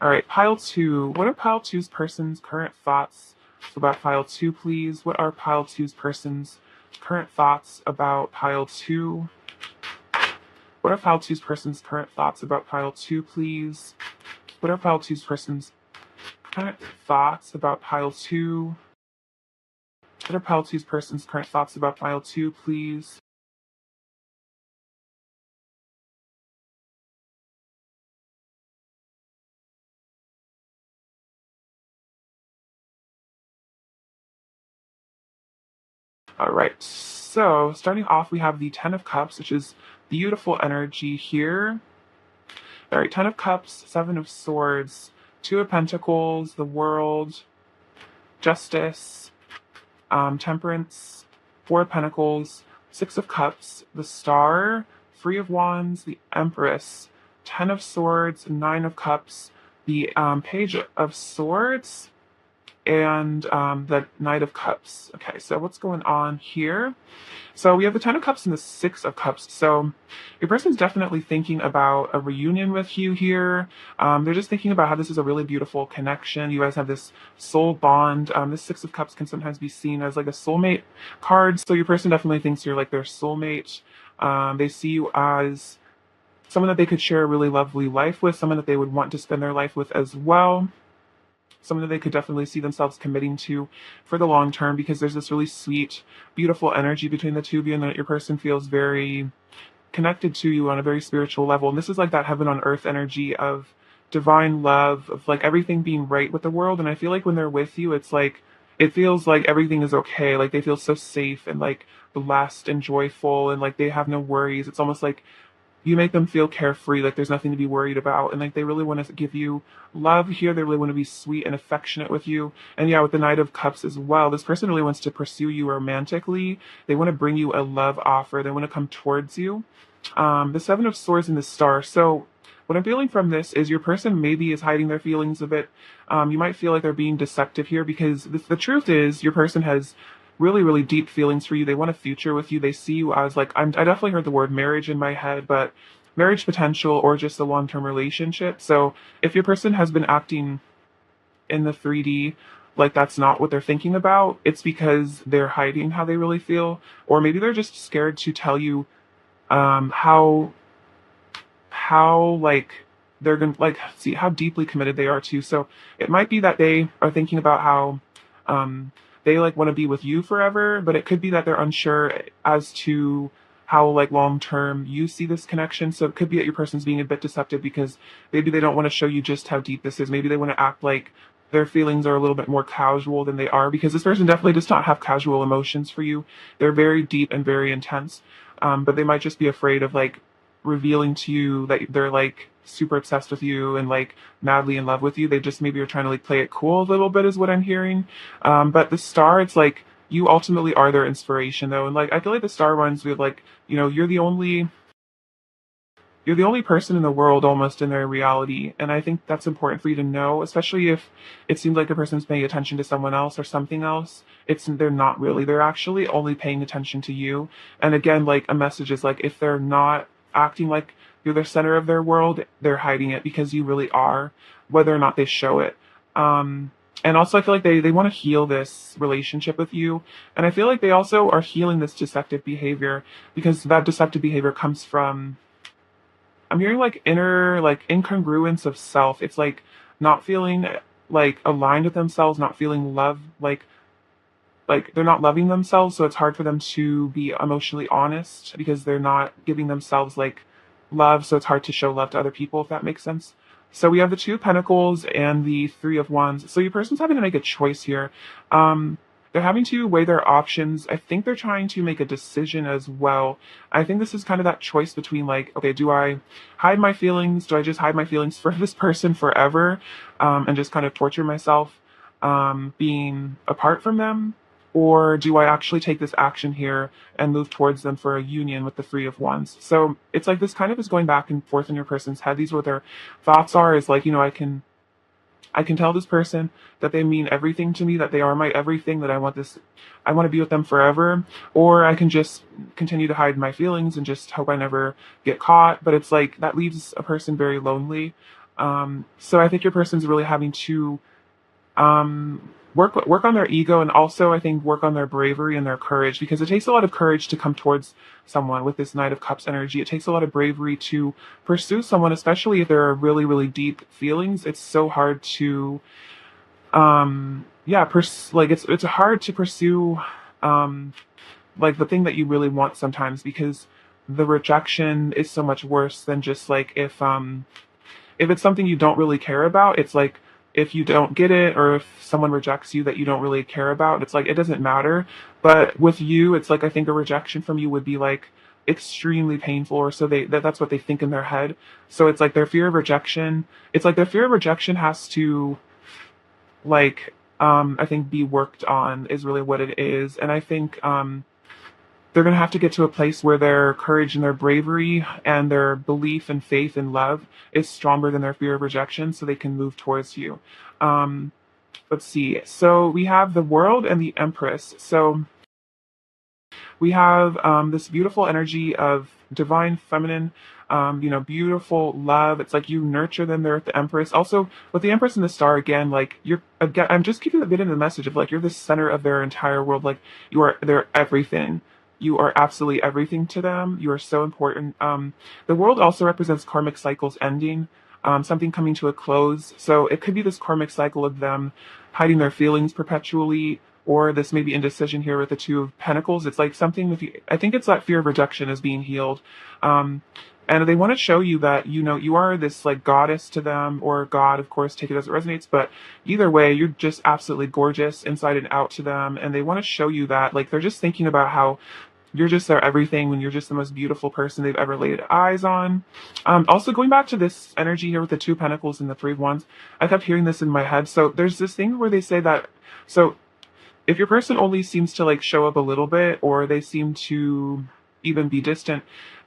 All right, pile 2. What are pile 2's person's current thoughts about pile 2, please? What are pile 2's person's current thoughts about pile 2? What are pile 2's person's current thoughts about pile 2, please? What are pile 2's person's current thoughts about pile 2? What are pile 2's person's current thoughts about pile 2, please? All right, so starting off, we have the Ten of Cups, which is beautiful energy here. All right, Ten of Cups, Seven of Swords, Two of Pentacles, the World, Justice, Temperance, Four of Pentacles, Six of Cups, the Star, Three of Wands, the Empress, Ten of Swords, Nine of Cups, the Page of Swords, and the Knight of Cups. Okay, so what's going on here? So we have the Ten of Cups and the Six of Cups. So your person's definitely thinking about a reunion with you here. They're just thinking about how this is a really beautiful connection. You guys have this soul bond. This Six of Cups can sometimes be seen as like a soulmate card. So your person definitely thinks you're like their soulmate. They see you as someone that they could share a really lovely life with, someone that they would want to spend their life with as well. Someone that they could definitely see themselves committing to for the long term, because there's this really sweet, beautiful energy between the two of you, and that your person feels very connected to you on a very spiritual level. And this is like that heaven on earth energy of divine love, of like everything being right with the world. And I feel like when they're with you, it's like, it feels like everything is okay. Like they feel so safe and like blessed and joyful, and like they have no worries. It's almost like you make them feel carefree, like there's nothing to be worried about, and like they really want to give you love here. They really want to be sweet and affectionate with you. And yeah, with the Knight of Cups as well, this person really wants to pursue you romantically. They want to bring you a love offer. They want to come towards you. The Seven of Swords and the Star. So what I'm feeling from this is your person maybe is hiding their feelings a bit. You might feel like they're being deceptive here, because the truth is your person has really, really deep feelings for you. They want a future with you. They see you as like, I definitely heard the word marriage in my head, but marriage potential or just a long-term relationship. So if your person has been acting in the 3D like that's not what they're thinking about, it's because they're hiding how they really feel, or maybe they're just scared to tell you how like they're gonna like see how deeply committed they are to. So it might be that they are thinking about how they like want to be with you forever, but it could be that they're unsure as to how like long term you see this connection. So it could be that your person's being a bit deceptive because maybe they don't want to show you just how deep this is. Maybe they want to act like their feelings are a little bit more casual than they are, because this person definitely does not have casual emotions for you. They're very deep and very intense. But they might just be afraid of like revealing to you that they're like super obsessed with you and like madly in love with you. They just maybe are trying to like play it cool a little bit is what I'm hearing. But the Star, it's like you ultimately are their inspiration though. And like I feel like the Star ones, we like, you're the only you're the only person in the world almost in their reality. And I think that's important for you to know, especially if it seems like a person's paying attention to someone else or something else. They're not really. They're actually only paying attention to you. And again, like a message is like if they're not acting like you're the center of their world, they're hiding it because you really are, whether or not they show it. Um, and also, I feel like they want to heal this relationship with you. And I feel like they also are healing this deceptive behavior because that deceptive behavior comes from, I'm hearing like inner like incongruence of self. It's like not feeling like aligned with themselves, not feeling love, like they're not loving themselves, so it's hard for them to be emotionally honest because they're not giving themselves like love, so it's hard to show love to other people, if that makes sense. So we have the two of pentacles and the three of wands. So your person's having to make a choice here. They're having to weigh their options. I think they're trying to make a decision as well. I think this is kind of that choice between like, okay, do I hide my feelings? Do I just hide my feelings for this person forever, and just kind of torture myself, being apart from them? Or do I actually take this action here and move towards them for a union with the three of wands? So it's like this kind of is going back and forth in your person's head. These are what their thoughts are, is like, I can tell this person that they mean everything to me, that they are my everything, that I want to be with them forever, or I can just continue to hide my feelings and just hope I never get caught. But it's like that leaves a person very lonely. So I think your person's really having to work on their ego, and also I think work on their bravery and their courage, because it takes a lot of courage to come towards someone with this Knight of Cups energy. It takes a lot of bravery to pursue someone, especially if there are really, really deep feelings. It's so hard to yeah, like it's hard to pursue like the thing that you really want sometimes, because the rejection is so much worse than just like if it's something you don't really care about. It's like if you don't get it, or if someone rejects you that you don't really care about, it's like it doesn't matter. But with you, it's like I think a rejection from you would be like extremely painful, or so that's what they think in their head. So it's like their fear of rejection. It's like their fear of rejection has to, like, I think be worked on, is really what it is. And I think they're going to have to get to a place where their courage and their bravery and their belief and faith and love is stronger than their fear of rejection, so they can move towards you. Um, let's see. So we have the World and the Empress. So we have this beautiful energy of divine feminine, beautiful love. It's like you nurture them there with the Empress. Also, with the Empress and the Star, again, like you're, again, I'm just giving a bit of the message of like you're the center of their entire world. Like you are their everything. You are absolutely everything to them. You are so important. The World also represents karmic cycles ending, something coming to a close. So it could be this karmic cycle of them hiding their feelings perpetually, or this maybe indecision here with the Two of Pentacles. It's like something with you. I think it's that fear of rejection is being healed. And they want to show you that, you are this like goddess to them, or God, of course, take it as it resonates. But either way, you're just absolutely gorgeous inside and out to them. And they want to show you that, like, they're just thinking about how you're just their everything, when you're just the most beautiful person they've ever laid eyes on. Also, going back to this energy here with the Two of Pentacles and the Three of Wands, I kept hearing this in my head. So there's this thing where they say that, so if your person only seems to like show up a little bit, or they seem to even be distant,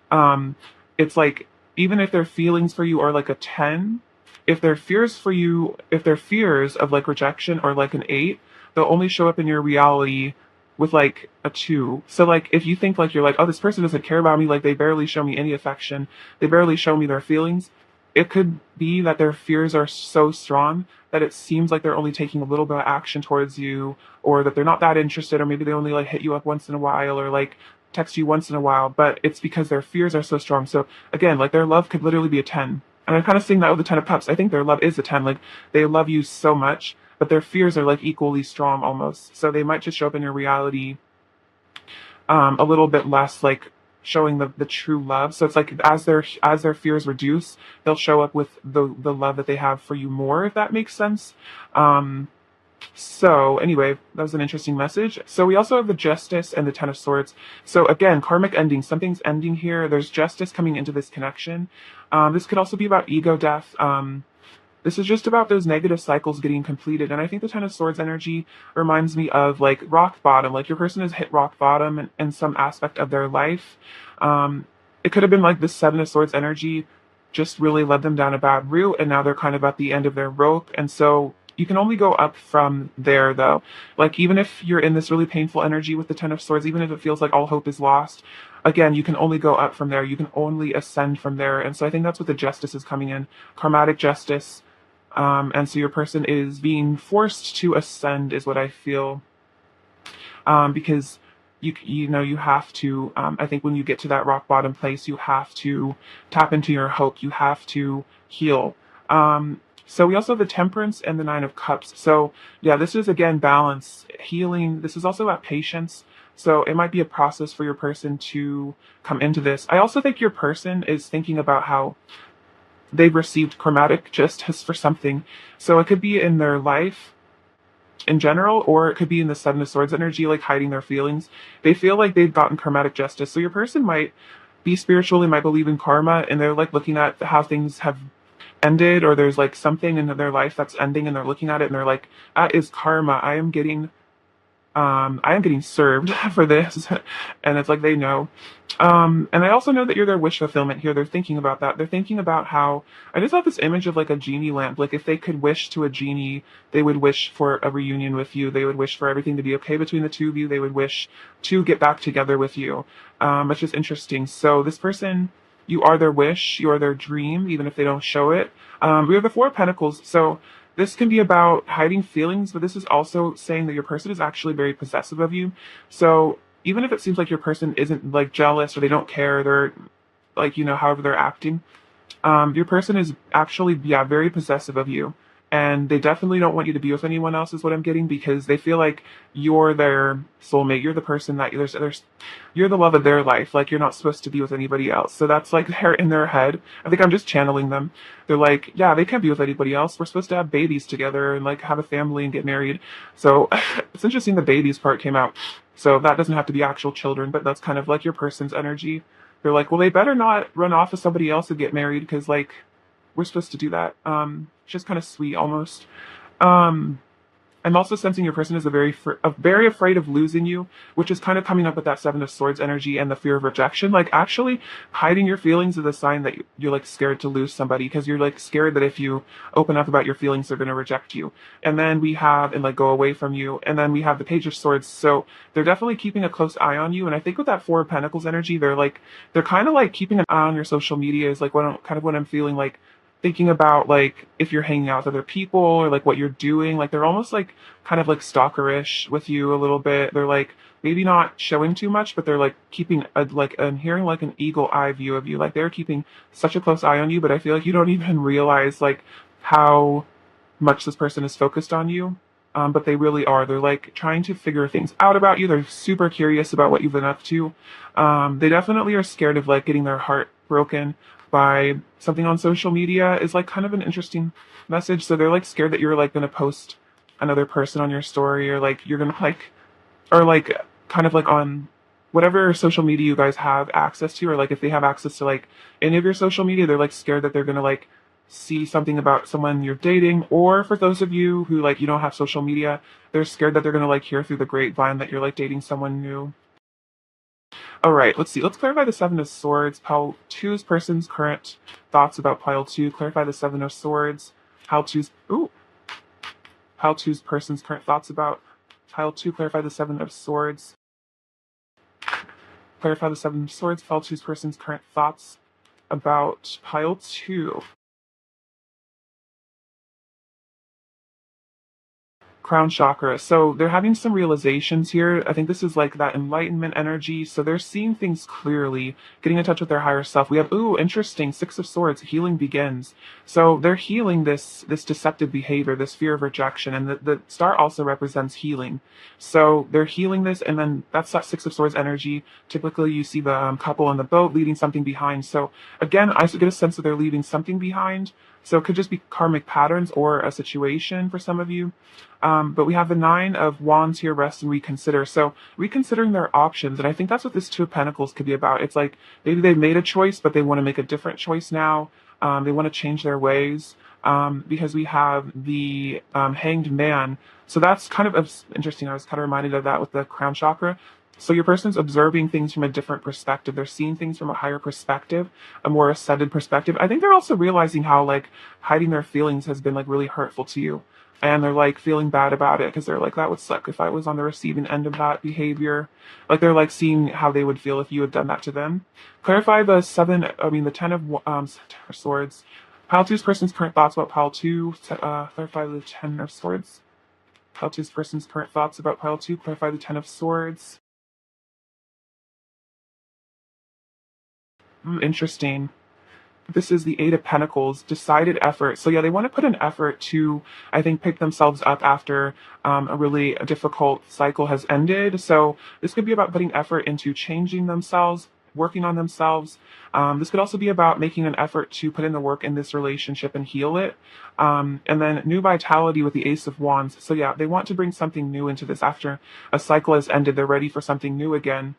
um, it's like even if their feelings for you are like a 10, if their fears for you, if their fears of like rejection are like an 8, they'll only show up in your reality with like a 2. So like if you think like you're like, oh, this person doesn't care about me, like they barely show me any affection, they barely show me their feelings, it could be that their fears are so strong that it seems like they're only taking a little bit of action towards you, or that they're not that interested, or maybe they only like hit you up once in a while, or like text you once in a while, but it's because their fears are so strong. So again, like their love could literally be a 10. And I'm kind of seeing that with the Ten of Cups. I think their love is a 10. Like they love you so much, but their fears are like equally strong almost. So they might just show up in your reality a little bit less, like showing the true love. So it's like as their fears reduce, they'll show up with the love that they have for you more, if that makes sense. So anyway, that was an interesting message. So we also have the Justice and the Ten of Swords. So again, karmic ending. Something's ending here. There's justice coming into this connection. This could also be about ego death. This is just about those negative cycles getting completed. And I think the Ten of Swords energy reminds me of like rock bottom. Like your person has hit rock bottom in some aspect of their life. it could have been like the Seven of Swords energy just really led them down a bad route, and now they're kind of at the end of their rope. And so you can only go up from there, though. Like, even if you're in this really painful energy with the Ten of Swords, even if it feels like all hope is lost, again, you can only go up from there. You can only ascend from there. And so I think that's what the Justice is coming in, karmatic justice. And so your person is being forced to ascend, is what I feel, because you know you have to. I think when you get to that rock bottom place, you have to tap into your hope. You have to heal. So we also have the Temperance and the Nine of Cups. So yeah, this is again balance, healing. This is also about patience. So it might be a process for your person to come into this. I also think your person is thinking about how they've received chromatic justice for something. So it could be in their life in general, or it could be in the Seven of Swords energy, like hiding their feelings. They feel like they've gotten karmatic justice. So your person might be spiritual, they might believe in karma, and they're like looking at how things have ended, or there's like something in their life that's ending, and they're looking at it and they're like, that is karma. I am getting served for this. And it's like they know. And I also know that you're their wish fulfillment here. They're thinking about that. They're thinking about how I just have this image of like a genie lamp. Like if they could wish to a genie, they would wish for a reunion with you. They would wish for everything to be okay between the two of you. They would wish to get back together with you. It's just interesting. So this person, you are their wish, you are their dream, even if they don't show it. We have the Four of Pentacles. So this can be about hiding feelings, but this is also saying that your person is actually very possessive of you. So even if it seems like your person isn't like jealous or they don't care, they're like, you know, however they're acting, your person is actually, yeah, very possessive of you. And they definitely don't want you to be with anyone else, is what I'm getting, because they feel like you're their soulmate. You're the person that you're the love of their life. Like you're not supposed to be with anybody else. So that's like they're in their head. I think I'm just channeling them. They're like, yeah, they can't be with anybody else. We're supposed to have babies together and like have a family and get married. So it's interesting the babies part came out. So that doesn't have to be actual children, but that's kind of like your person's energy. They're like, well, they better not run off with somebody else and get married because like we're supposed to do that. It's just kind of sweet almost. Um, I'm also sensing your person is very afraid of losing you, which is kind of coming up with that Seven of Swords energy and the fear of rejection. Like actually hiding your feelings is a sign that you're like scared to lose somebody, because you're like scared that if you open up about your feelings, they're going to reject you. And then we have, and like go away from you. And then we have the Page of Swords. So they're definitely keeping a close eye on you. And I think with that Four of Pentacles energy, they're kind of like keeping an eye on your social media is like what I'm feeling, like thinking about like if you're hanging out with other people or like what you're doing. Like they're almost like kind of like stalkerish with you a little bit. They're like maybe not showing too much, but they're like keeping I'm hearing like an eagle eye view of you. Like they're keeping such a close eye on you, but I feel like you don't even realize like how much this person is focused on you. But they really are. They're like trying to figure things out about you. They're super curious about what you've been up to. They definitely are scared of like getting their heart broken by something on social media, is like kind of an interesting message. So they're like scared that you're like going to post another person on your story, or like you're going to like, or like kind of like on whatever social media you guys have access to, or like if they have access to like any of your social media, they're like scared that they're going to like see something about someone you're dating. Or for those of you who like you don't have social media, they're scared that they're going to like hear through the grapevine that you're like dating someone new. All right, let's see. Let's clarify the Seven of Swords. Pile two's person's current thoughts about pile two. Clarify the Seven of Swords. Pile two's person's current thoughts about pile two. Clarify the Seven of Swords. Clarify the Seven of Swords. Pile two's person's current thoughts about pile two. Crown chakra. So they're having some realizations here. I think this is like that enlightenment energy. So they're seeing things clearly, getting in touch with their higher self. We have, interesting, Six of Swords, healing begins. So they're healing this deceptive behavior, this fear of rejection. And the star also represents healing. So they're healing this, and then that's that Six of Swords energy. Typically you see the couple on the boat leaving something behind. So again, I get a sense that they're leaving something behind. So it could just be karmic patterns or a situation for some of you. But we have the Nine of Wands here, rest and reconsider. So reconsidering their options. And I think that's what this Two of Pentacles could be about. It's like maybe they've made a choice, but they want to make a different choice now. They want to change their ways. because we have the Hanged Man. So that's kind of interesting. I was kind of reminded of that with the crown chakra. So your person's observing things from a different perspective. They're seeing things from a higher perspective, a more ascended perspective. I think they're also realizing how like hiding their feelings has been like really hurtful to you. And they're like feeling bad about it because they're like, that would suck if I was on the receiving end of that behavior. Like they're like seeing how they would feel if you had done that to them. Clarify the 10 of swords. Pile two's person's current thoughts about pile two. Clarify the 10 of swords. Pile two's person's current thoughts about pile two. Clarify the 10 of swords. Interesting. This is the Eight of Pentacles, decided effort. So yeah, they want to put an effort to, I think, pick themselves up after a really difficult cycle has ended. So this could be about putting effort into changing themselves, working on themselves. This could also be about making an effort to put in the work in this relationship and heal it. And then new vitality with the Ace of Wands. So yeah, they want to bring something new into this after a cycle has ended. They're ready for something new again.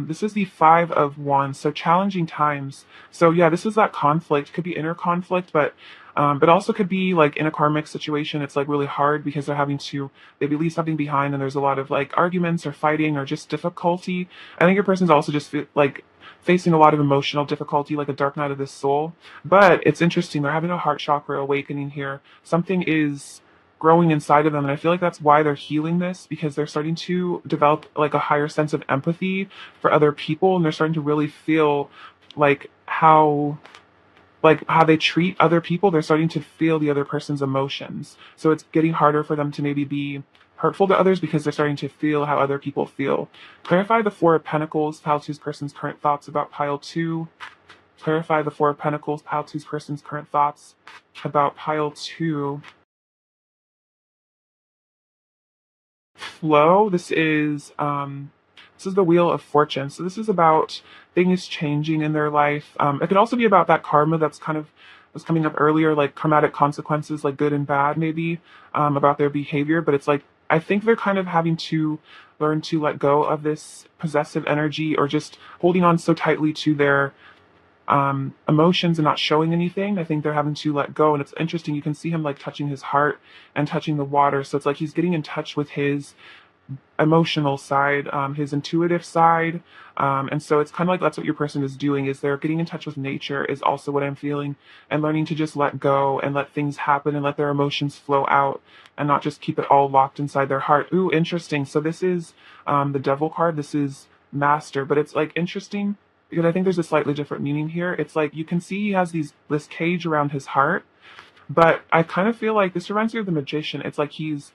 This is the Five of Wands, so challenging times. So yeah, this is that conflict. Could be inner conflict, but also could be like in a karmic situation. It's like really hard because maybe leave something behind, and there's a lot of like arguments or fighting or just difficulty. I think your person's also just like facing a lot of emotional difficulty, like a dark night of the soul. But it's interesting. They're having a heart chakra awakening here. Something is growing inside of them, and I feel like that's why they're healing this, because they're starting to develop like a higher sense of empathy for other people, and they're starting to really feel like how they treat other people. They're starting to feel the other person's emotions, so it's getting harder for them to maybe be hurtful to others because they're starting to feel how other people feel. Clarify the Four of Pentacles, pile two's person's current thoughts about pile two. Clarify the Four of Pentacles, pile two's person's current thoughts about pile two. Flow. This is the Wheel of Fortune. So this is about things changing in their life. It could also be about that karma that's kind of was coming up earlier, like karmatic consequences, like good and bad, maybe, about their behavior. But it's like I think they're kind of having to learn to let go of this possessive energy, or just holding on so tightly to their emotions and not showing anything. I think they're having to let go. And it's interesting. You can see him like touching his heart and touching the water. So it's like he's getting in touch with his emotional side, his intuitive side. And so it's kind of like that's what your person is doing, is they're getting in touch with nature is also what I'm feeling, and learning to just let go and let things happen and let their emotions flow out and not just keep it all locked inside their heart. Ooh, interesting. So this is the Devil card. This is Master, but it's like interesting because I think there's a slightly different meaning here. It's like you can see he has this cage around his heart, but I kind of feel like this reminds me of the Magician. It's like he's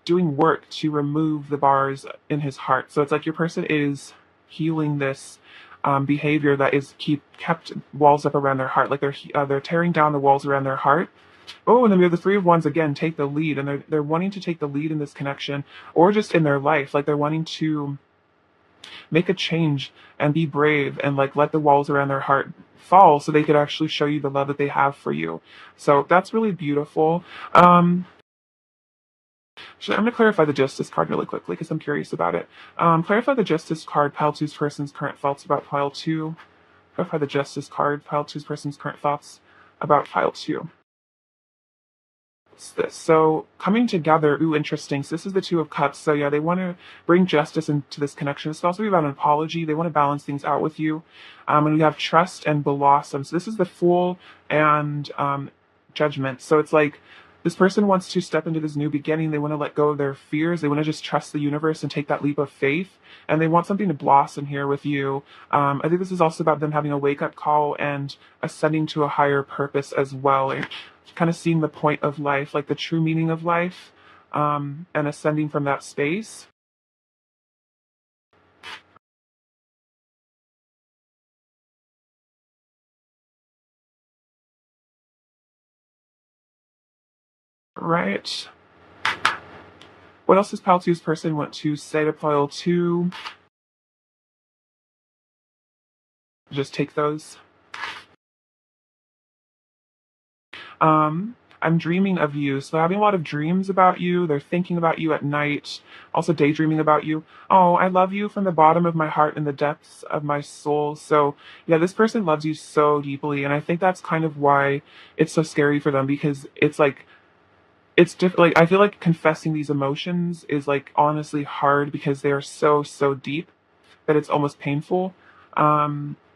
doing work to remove the bars in his heart. So it's like your person is healing this behavior that is kept walls up around their heart. Like they're tearing down the walls around their heart. Oh, and then we have the Three of Wands again. Take the lead, and they're wanting to take the lead in this connection, or just in their life. Like they're wanting to make a change and be brave and like let the walls around their heart fall so they could actually show you the love that they have for you. So that's really beautiful. I'm going to clarify the Justice card really quickly because I'm curious about it. Clarify the Justice card, pile two's person's current thoughts about pile two. Clarify the Justice card, pile two's person's current thoughts about pile two. What's this? So coming together, ooh, interesting. So this is the Two of Cups. So yeah, they want to bring justice into this connection. This could also be about an apology. They want to balance things out with you. And we have trust and blossom. So this is the Fool and Judgment. So it's like this person wants to step into this new beginning. They want to let go of their fears. They want to just trust the universe and take that leap of faith. And they want something to blossom here with you. I think this is also about them having a wake up call and ascending to a higher purpose as well. And kind of seeing the point of life, like the true meaning of life, and ascending from that space. Right. What else does Pile 2's person want to say to Pile 2? Just take those. I'm dreaming of you. So they're having a lot of dreams about you. They're thinking about you at night, also daydreaming about you. Oh, I love you from the bottom of my heart and the depths of my soul. So yeah, this person loves you so deeply. And I think that's kind of why it's so scary for them, because it's like, it's like I feel like confessing these emotions is like honestly hard because they are so deep that it's almost painful.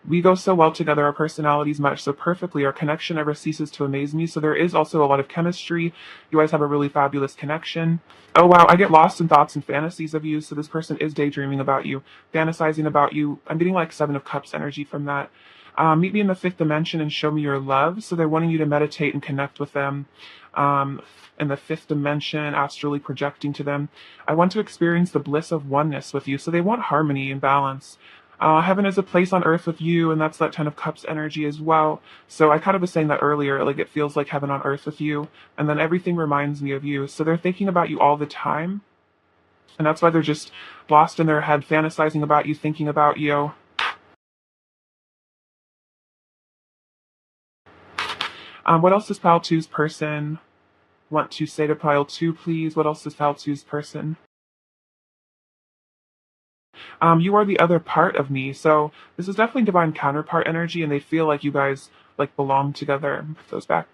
We go so well together, our personalities match so perfectly, our connection never ceases to amaze me. So there is also a lot of chemistry. You guys have a really fabulous connection. Oh wow, I get lost in thoughts and fantasies of you. So this person is daydreaming about you, fantasizing about you. I'm getting like Seven of Cups energy from that. Meet me in the fifth dimension and show me your love. So they're wanting you to meditate and connect with them. Um, in the fifth dimension, astrally projecting to them. I want to experience the bliss of oneness with you. So they want harmony and balance. Heaven is a place on earth with you, and that's that Ten of Cups energy as well. So I kind of was saying that earlier, like it feels like heaven on earth with you, and then everything reminds me of you. So they're thinking about you all the time, and that's why they're just lost in their head, fantasizing about you, thinking about you. What else does Pile Two's person want to say to Pile Two, please? What else does Pile Two's person? You are the other part of me. So this is definitely divine counterpart energy, and they feel like you guys like belong together. Put those back.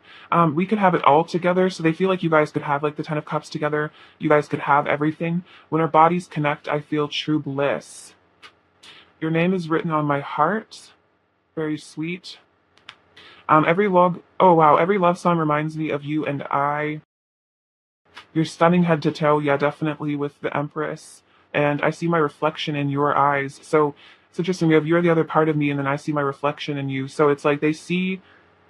We could have it all together. So they feel like you guys could have like the Ten of Cups together. You guys could have everything. When our bodies connect, I feel true bliss. Your name is written on my heart. Very sweet. Oh wow, every love song reminds me of you and I. You're stunning head to toe, yeah, definitely with the Empress. And I see my reflection in your eyes. So it's interesting. We have you're the other part of me, and then I see my reflection in you. So it's like they see,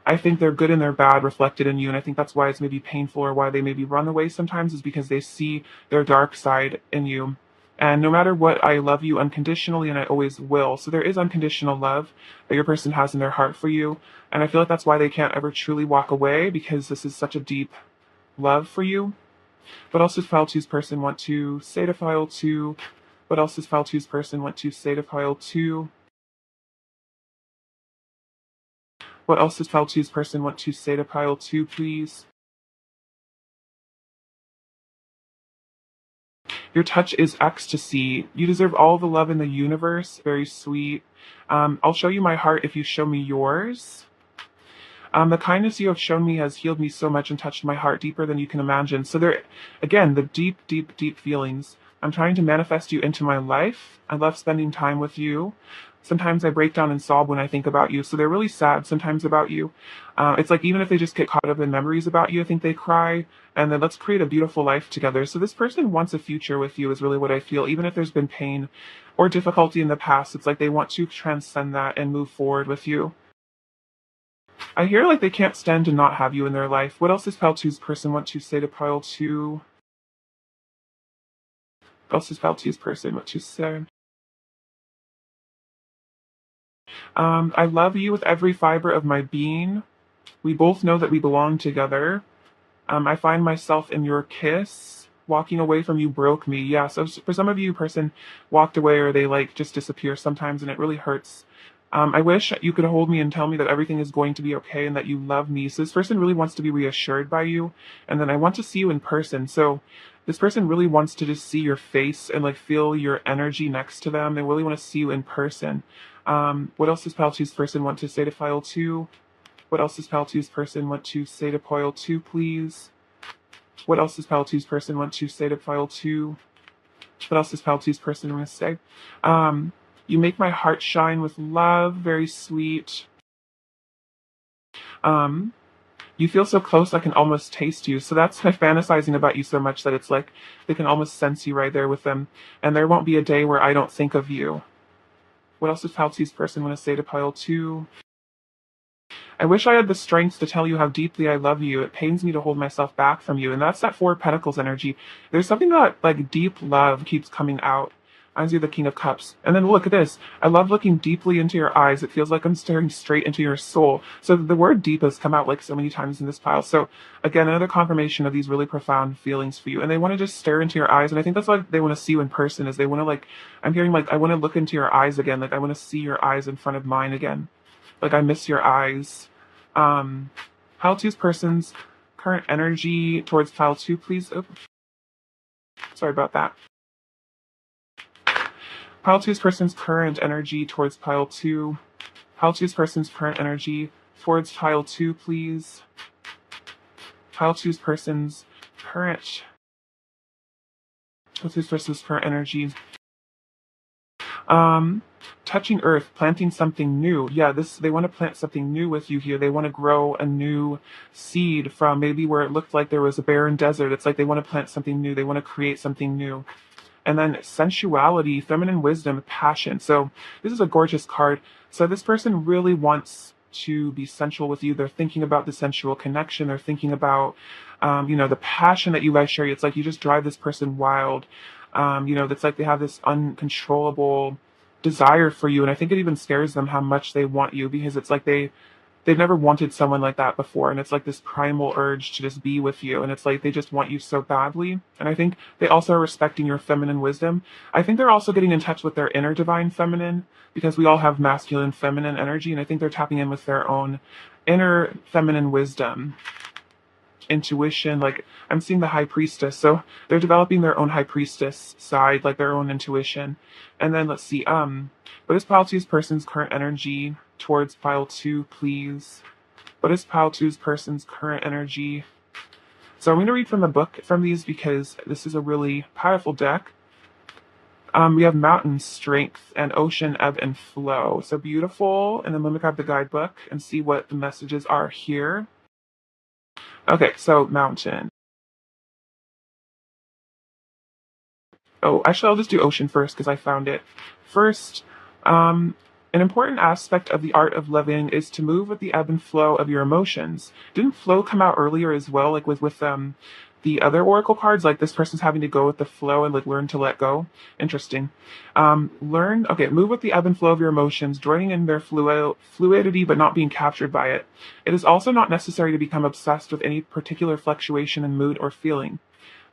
I think their good and their bad reflected in you. And I think that's why it's maybe painful, or why they maybe run away sometimes, is because they see their dark side in you. And no matter what, I love you unconditionally, and I always will. So there is unconditional love that your person has in their heart for you. And I feel like that's why they can't ever truly walk away, because this is such a deep love for you. What else does File Two's person want to say to File Two? What else does File Two's person want to say to File Two? What else does File Two's person want to say to Pile Two, please? Your touch is ecstasy. You deserve all the love in the universe. Very sweet. I'll show you my heart if you show me yours. The kindness you have shown me has healed me so much and touched my heart deeper than you can imagine. So there, again, the deep feelings. I'm trying to manifest you into my life. I love spending time with you. Sometimes I break down and sob when I think about you. So they're really sad sometimes about you. It's like even if they just get caught up in memories about you, I think they cry. And then let's create a beautiful life together. So this person wants a future with you is really what I feel. Even if there's been pain or difficulty in the past, it's like they want to transcend that and move forward with you. I hear like they can't stand to not have you in their life. What else does Pile Two's person want to say to Pile Two? What else does Pile Two's person want to say? I love you with every fiber of my being. We both know that we belong together. I find myself in your kiss. Walking away from you broke me. Yeah, so for some of you, person walked away, or they like just disappear sometimes, and it really hurts. I wish you could hold me and tell me that everything is going to be okay and that you love me. So this person really wants to be reassured by you. And then I want to see you in person. So this person really wants to just see your face and like feel your energy next to them. They really want to see you in person. What else does Pile Two's person want to say to File Two? What else does Pile Two's person want to say to Pile Two, please? What else does Pile Two's person want to say to Pile Two? What else does Pile Two's person want to say? You make my heart shine with love. Very sweet. Um, you feel so close I can almost taste you. So that's fantasizing about you so much that it's like they can almost sense you right there with them. And there won't be a day where I don't think of you. What else does Pile Two's person want to say to Pile Two? I wish I had the strength to tell you how deeply I love you. It pains me to hold myself back from you. And that's that Four of Pentacles energy. There's something that like deep love keeps coming out. As you're the King of Cups. And then look at this. I love looking deeply into your eyes. It feels like I'm staring straight into your soul. So the word deep has come out like so many times in this pile. So again, another confirmation of these really profound feelings for you. And they want to just stare into your eyes. And I think that's why they want to see you in person, is they want to like, I'm hearing like, I want to look into your eyes again. Like I want to see your eyes in front of mine again. Like I miss your eyes. Pile Two's person's current energy towards pile 2, please? Oh, sorry about that. Pile 2's person's current energy towards pile 2. Pile 2's person's current energy towards pile 2, please. Pile 2's person's current. Pile 2's person's current energy. Touching earth, planting something new. Yeah, they want to plant something new with you here. They want to grow a new seed from maybe where it looked like there was a barren desert. It's like they want to plant something new. They want to create something new. And then sensuality, feminine wisdom, passion. So this is a gorgeous card. So this person really wants to be sensual with you. They're thinking about the sensual connection. They're thinking about, the passion that you guys share. It's like you just drive this person wild. It's like they have this uncontrollable desire for you. And I think it even scares them how much they want you, because it's like they've never wanted someone like that before, and it's like this primal urge to just be with you, and it's like they just want you so badly. And I think they also are respecting your feminine wisdom. I think they're also getting in touch with their inner divine feminine, because we all have masculine feminine energy, and I think they're tapping in with their own inner feminine wisdom, intuition. Like, I'm seeing the high priestess, so they're developing their own high priestess side, like their own intuition. And then let's see, what is pile 2's person's current energy towards pile 2, please? What is pile 2's person's current energy? So I'm going to read from the book from these, because this is a really powerful deck. We have mountain strength and ocean ebb and flow. So beautiful. And then let me grab the guidebook and see what the messages are here. Okay, so mountain. Oh, actually, I'll just do ocean first because I found it. First, an important aspect of the art of living is to move with the ebb and flow of your emotions. Didn't flow come out earlier as well, like with the other oracle cards? Like, this person's having to go with the flow and like learn to let go. Interesting. Move with the ebb and flow of your emotions, joining in their fluidity but not being captured by it. It is also not necessary to become obsessed with any particular fluctuation in mood or feeling.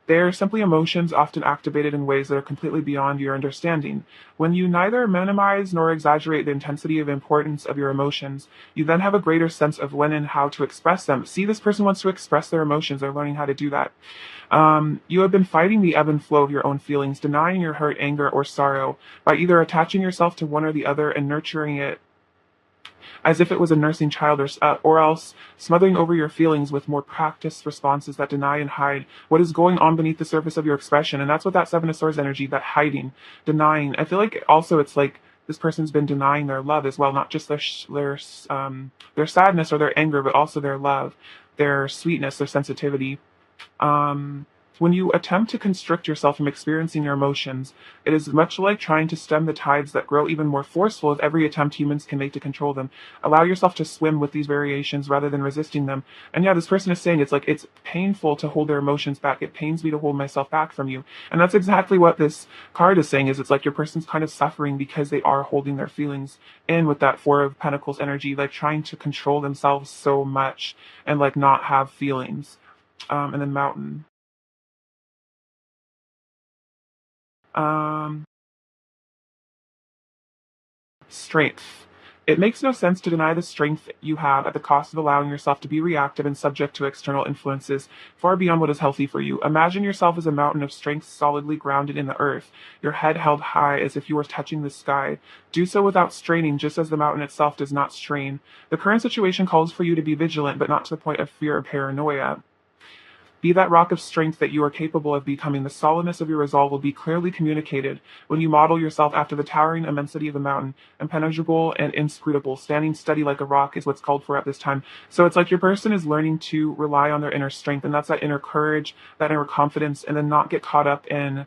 They are simply emotions, often activated in ways that are completely beyond your understanding. When you neither minimize nor exaggerate the intensity of importance of your emotions, you then have a greater sense of when and how to express them. See, this person wants to express their emotions. They're learning how to do that. You have been fighting the ebb and flow of your own feelings, denying your hurt, anger, or sorrow by either attaching yourself to one or the other and nurturing it as if it was a nursing child, or else smothering over your feelings with more practiced responses that deny and hide what is going on beneath the surface of your expression. And that's what that Seven of Swords energy, that hiding, denying. I feel like also it's like this person's been denying their love as well, not just their sadness or their anger, but also their love, their sweetness, their sensitivity. When you attempt to constrict yourself from experiencing your emotions, it is much like trying to stem the tides that grow even more forceful with every attempt humans can make to control them. Allow yourself to swim with these variations rather than resisting them. And yeah, this person is saying it's like it's painful to hold their emotions back. It pains me to hold myself back from you. And that's exactly what this card is saying, is it's like your person's kind of suffering because they are holding their feelings in with that Four of Pentacles energy, like trying to control themselves so much and like not have feelings. And then mountain. Strength. It makes no sense to deny the strength you have at the cost of allowing yourself to be reactive and subject to external influences far beyond what is healthy for you. Imagine yourself as a mountain of strength solidly grounded in the earth, your head held high as if you were touching the sky. Do so without straining, just as the mountain itself does not strain. The current situation calls for you to be vigilant, but not to the point of fear or paranoia. Be that rock of strength that you are capable of becoming. The solidness of your resolve will be clearly communicated when you model yourself after the towering immensity of the mountain, impenetrable and inscrutable. Standing steady like a rock is what's called for at this time. So it's like your person is learning to rely on their inner strength, and that's that inner courage, that inner confidence, and then not get caught up in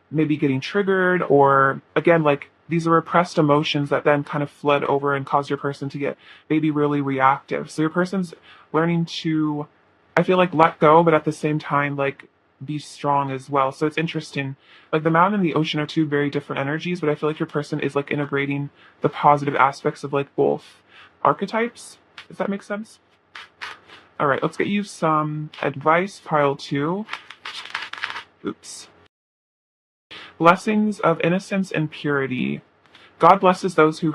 maybe getting triggered, or again, like these are repressed emotions that then kind of flood over and cause your person to get maybe really reactive. So your person's learning to, I feel like, let go, but at the same time, like, be strong as well. So it's interesting. Like, the mountain and the ocean are two very different energies, but I feel like your person is like integrating the positive aspects of like both archetypes. Does that make sense? All right, let's get you some advice, pile 2. Oops. Blessings of innocence and purity. God blesses those whose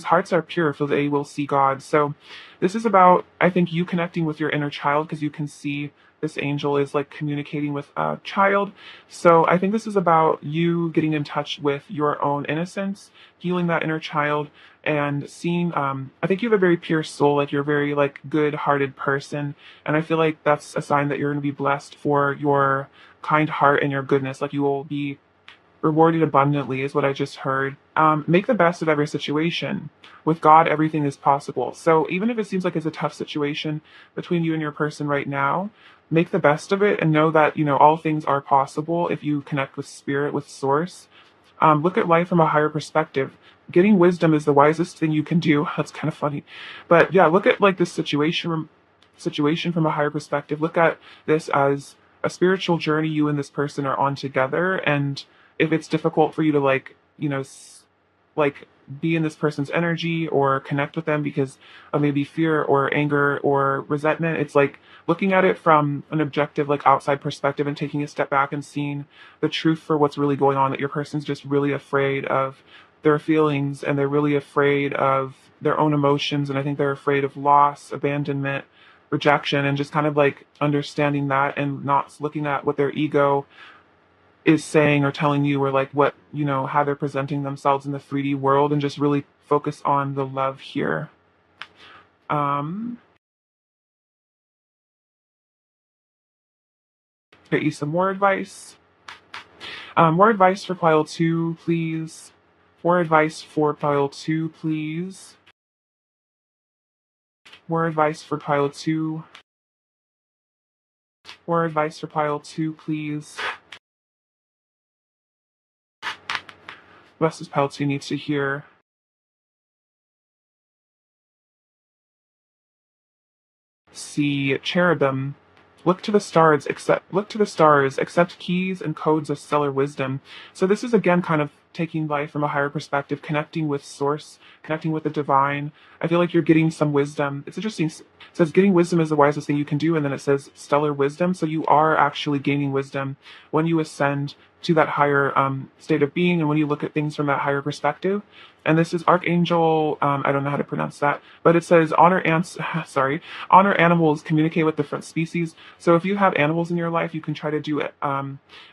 hearts are pure, for they will see God. So This is about, I think, you connecting with your inner child, because you can see this angel is like communicating with a child. So I think this is about you getting in touch with your own innocence, healing that inner child, and seeing. I think you have a very pure soul, like you're a very like good-hearted person, and I feel like that's a sign that you're going to be blessed for your kind heart and your goodness. Like you will be rewarded abundantly, is what I just heard. Make the best of every situation. With God, everything is possible. So even if it seems like it's a tough situation between you and your person right now, make the best of it and know that, all things are possible if you connect with spirit, with source. Look at life from a higher perspective. Getting wisdom is the wisest thing you can do. That's kind of funny. But yeah, look at like this situation from a higher perspective. Look at this as a spiritual journey you and this person are on together. And if it's difficult for you to like, like be in this person's energy or connect with them because of maybe fear or anger or resentment, it's like looking at it from an objective, like outside perspective, and taking a step back and seeing the truth for what's really going on, that your person's just really afraid of their feelings, and they're really afraid of their own emotions. And I think they're afraid of loss, abandonment, rejection, and just kind of like understanding that and not looking at what their ego is saying or telling you, or like what, how they're presenting themselves in the 3D world, and just really focus on the love here. Um, get you some more advice. More advice for pile two, please. More advice for pile two, please. More advice for pile two. More advice for pile two, please. What else does pile two needs to hear? See cherubim. Look to the stars, accept keys and codes of stellar wisdom. So this is again kind of taking life from a higher perspective, connecting with source, connecting with the divine. I feel like you're getting some wisdom. It's interesting. It says getting wisdom is the wisest thing you can do, and then it says stellar wisdom. So you are actually gaining wisdom when you ascend to that higher state of being, and when you look at things from that higher perspective. And this is Archangel. I don't know how to pronounce that, but it says honor ants. Sorry, honor animals, communicate with different species. So if you have animals in your life, you can try to do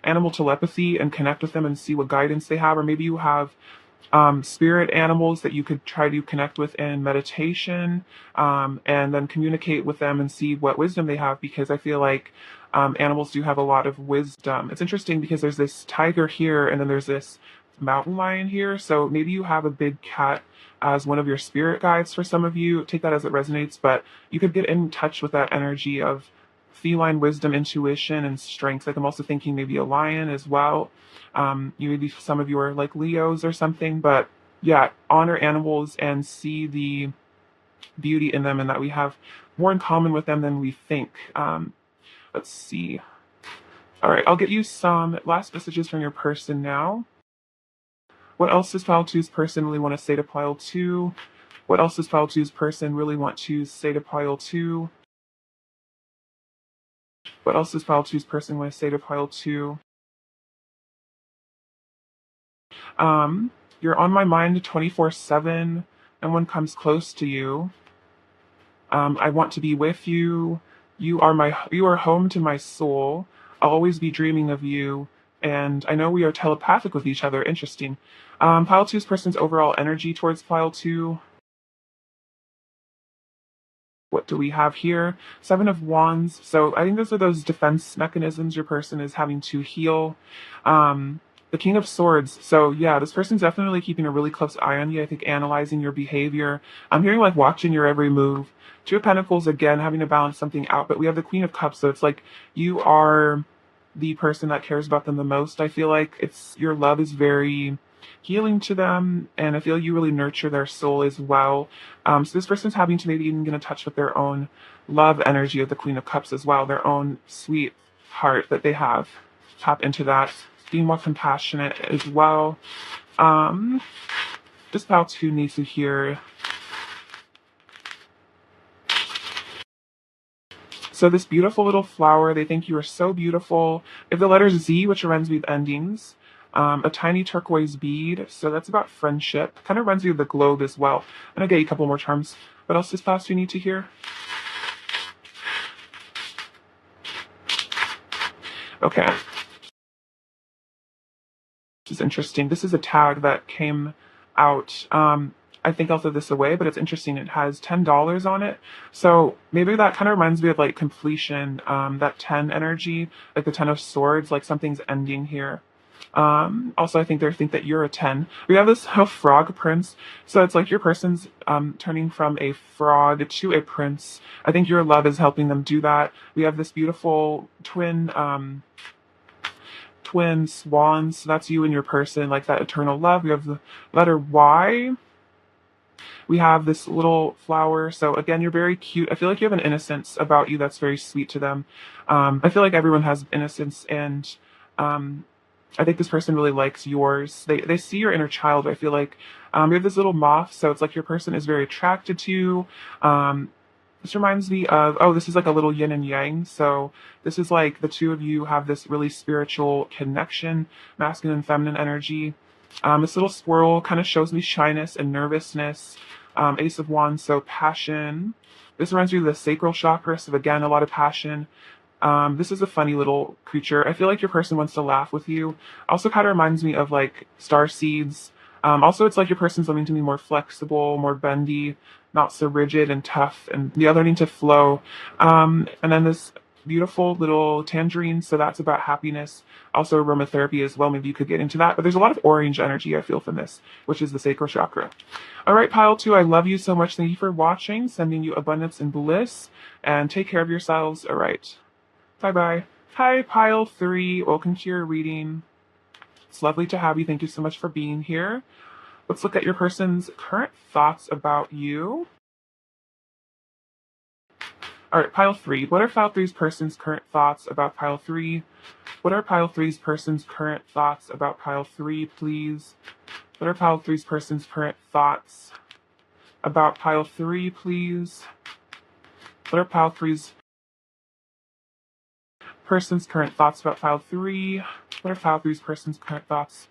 animal telepathy and connect with them and see what guidance they have. Or maybe you have spirit animals that you could try to connect with in meditation, and then communicate with them and see what wisdom they have, because I feel like animals do have a lot of wisdom. It's interesting because there's this tiger here and then there's this mountain lion here. So maybe you have a big cat as one of your spirit guides. For some of you, take that as it resonates, but you could get in touch with that energy of feline wisdom, intuition, and strength. Like I'm also thinking maybe a lion as well. Maybe some of you are like Leos or something, but yeah, honor animals and see the beauty in them, and that we have more in common with them than we think. Let's see. All right, I'll get you some last messages from your person now. What else does pile two's person really want to say to pile two? What else does pile two's person really want to say to pile two? What else does pile two's person want to say to pile two? You're on my mind 24/7. No one comes close to you. I want to be with you. You are home to my soul. I'll always be dreaming of you. And I know we are telepathic with each other. Interesting. Pile two's person's overall energy towards pile two. What do we have here? Seven of Wands. So I think those are those defense mechanisms your person is having to heal. The King of Swords. So yeah, this person's definitely keeping a really close eye on you. I think analyzing your behavior. I'm hearing like watching your every move. Two of Pentacles, again, having to balance something out. But we have the Queen of Cups. So it's like you are the person that cares about them the most. I feel like your love is very healing to them, and I feel you really nurture their soul as well. So this person's having to maybe even get in touch with their own love energy of the Queen of Cups as well, their own sweet heart that they have. Tap into that, being more compassionate as well. Just about who needs to hear. So this beautiful little flower, they think you are so beautiful. If the letter Z, which rhymes with endings, a tiny turquoise bead. So that's about friendship. Kind of reminds me of the globe as well. I'm gonna get you a couple more charms. What else is fast you need to hear? Okay. Which is interesting. This is a tag that came out. I think I'll throw this away, but it's interesting. It has $10 on it. So maybe that kind of reminds me of like completion, that 10 energy, like the 10 of swords, like something's ending here. Also, I think they think that you're a 10. We have this frog prince. So it's like your person's turning from a frog to a prince. I think your love is helping them do that. We have this beautiful twin swans. So that's you and your person, like that eternal love. We have the letter Y. We have this little flower. So again, you're very cute. I feel like you have an innocence about you that's very sweet to them. I feel like everyone has innocence, and I think this person really likes yours. They see your inner child. I feel like you have this little moth, so it's like your person is very attracted to you. This reminds me of, oh, this is like a little yin and yang. So this is like the two of you have this really spiritual connection, masculine and feminine energy. This little squirrel kind of shows me shyness and nervousness. Ace of Wands, so passion. This reminds me of the sacral chakra, so again, a lot of passion. This is a funny little creature. I feel like your person wants to laugh with you. Also kind of reminds me of like star seeds. Also, it's like your person's wanting to be more flexible, more bendy, not so rigid and tough, and the other need to flow. And then this beautiful little tangerine, so that's about happiness. Also aromatherapy as well. Maybe you could get into that. But there's a lot of orange energy I feel from this, which is the sacral chakra. All right, pile 2, I love you so much. Thank you for watching. Sending you abundance and bliss. And take care of yourselves. All right. Bye-bye. Hi, pile 3. Welcome to your reading. It's lovely to have you. Thank you so much for being here. Let's look at your person's current thoughts about you. All right, pile 3. What are pile 3's person's current thoughts about pile 3? What are pile 3's person's current thoughts about pile 3, please? What are pile 3's person's current thoughts about pile 3, please? What are pile 3's person's current thoughts about pile 3? What are pile 3's person's current thoughts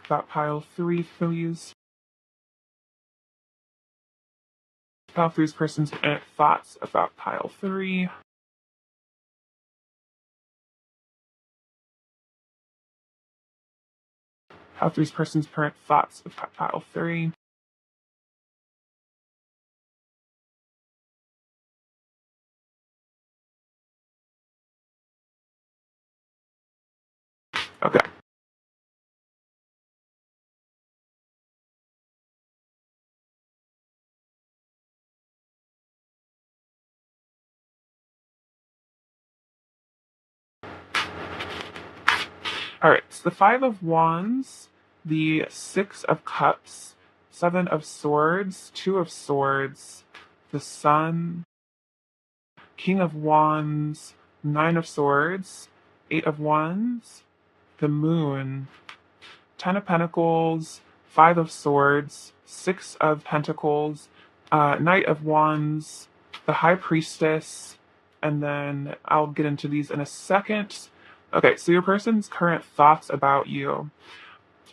about pile 3, please? Pile 3's person's current thoughts about pile 3. Pile 3's person's current thoughts about pile 3. Okay. All right, so the 5 of Wands, the 6 of Cups, 7 of Swords, 2 of Swords, the Sun, King of Wands, 9 of Swords, 8 of Wands, the Moon, 10 of Pentacles, 5 of Swords, 6 of Pentacles, Knight of Wands, the High Priestess, and then I'll get into these in a second. Okay, so your person's current thoughts about you.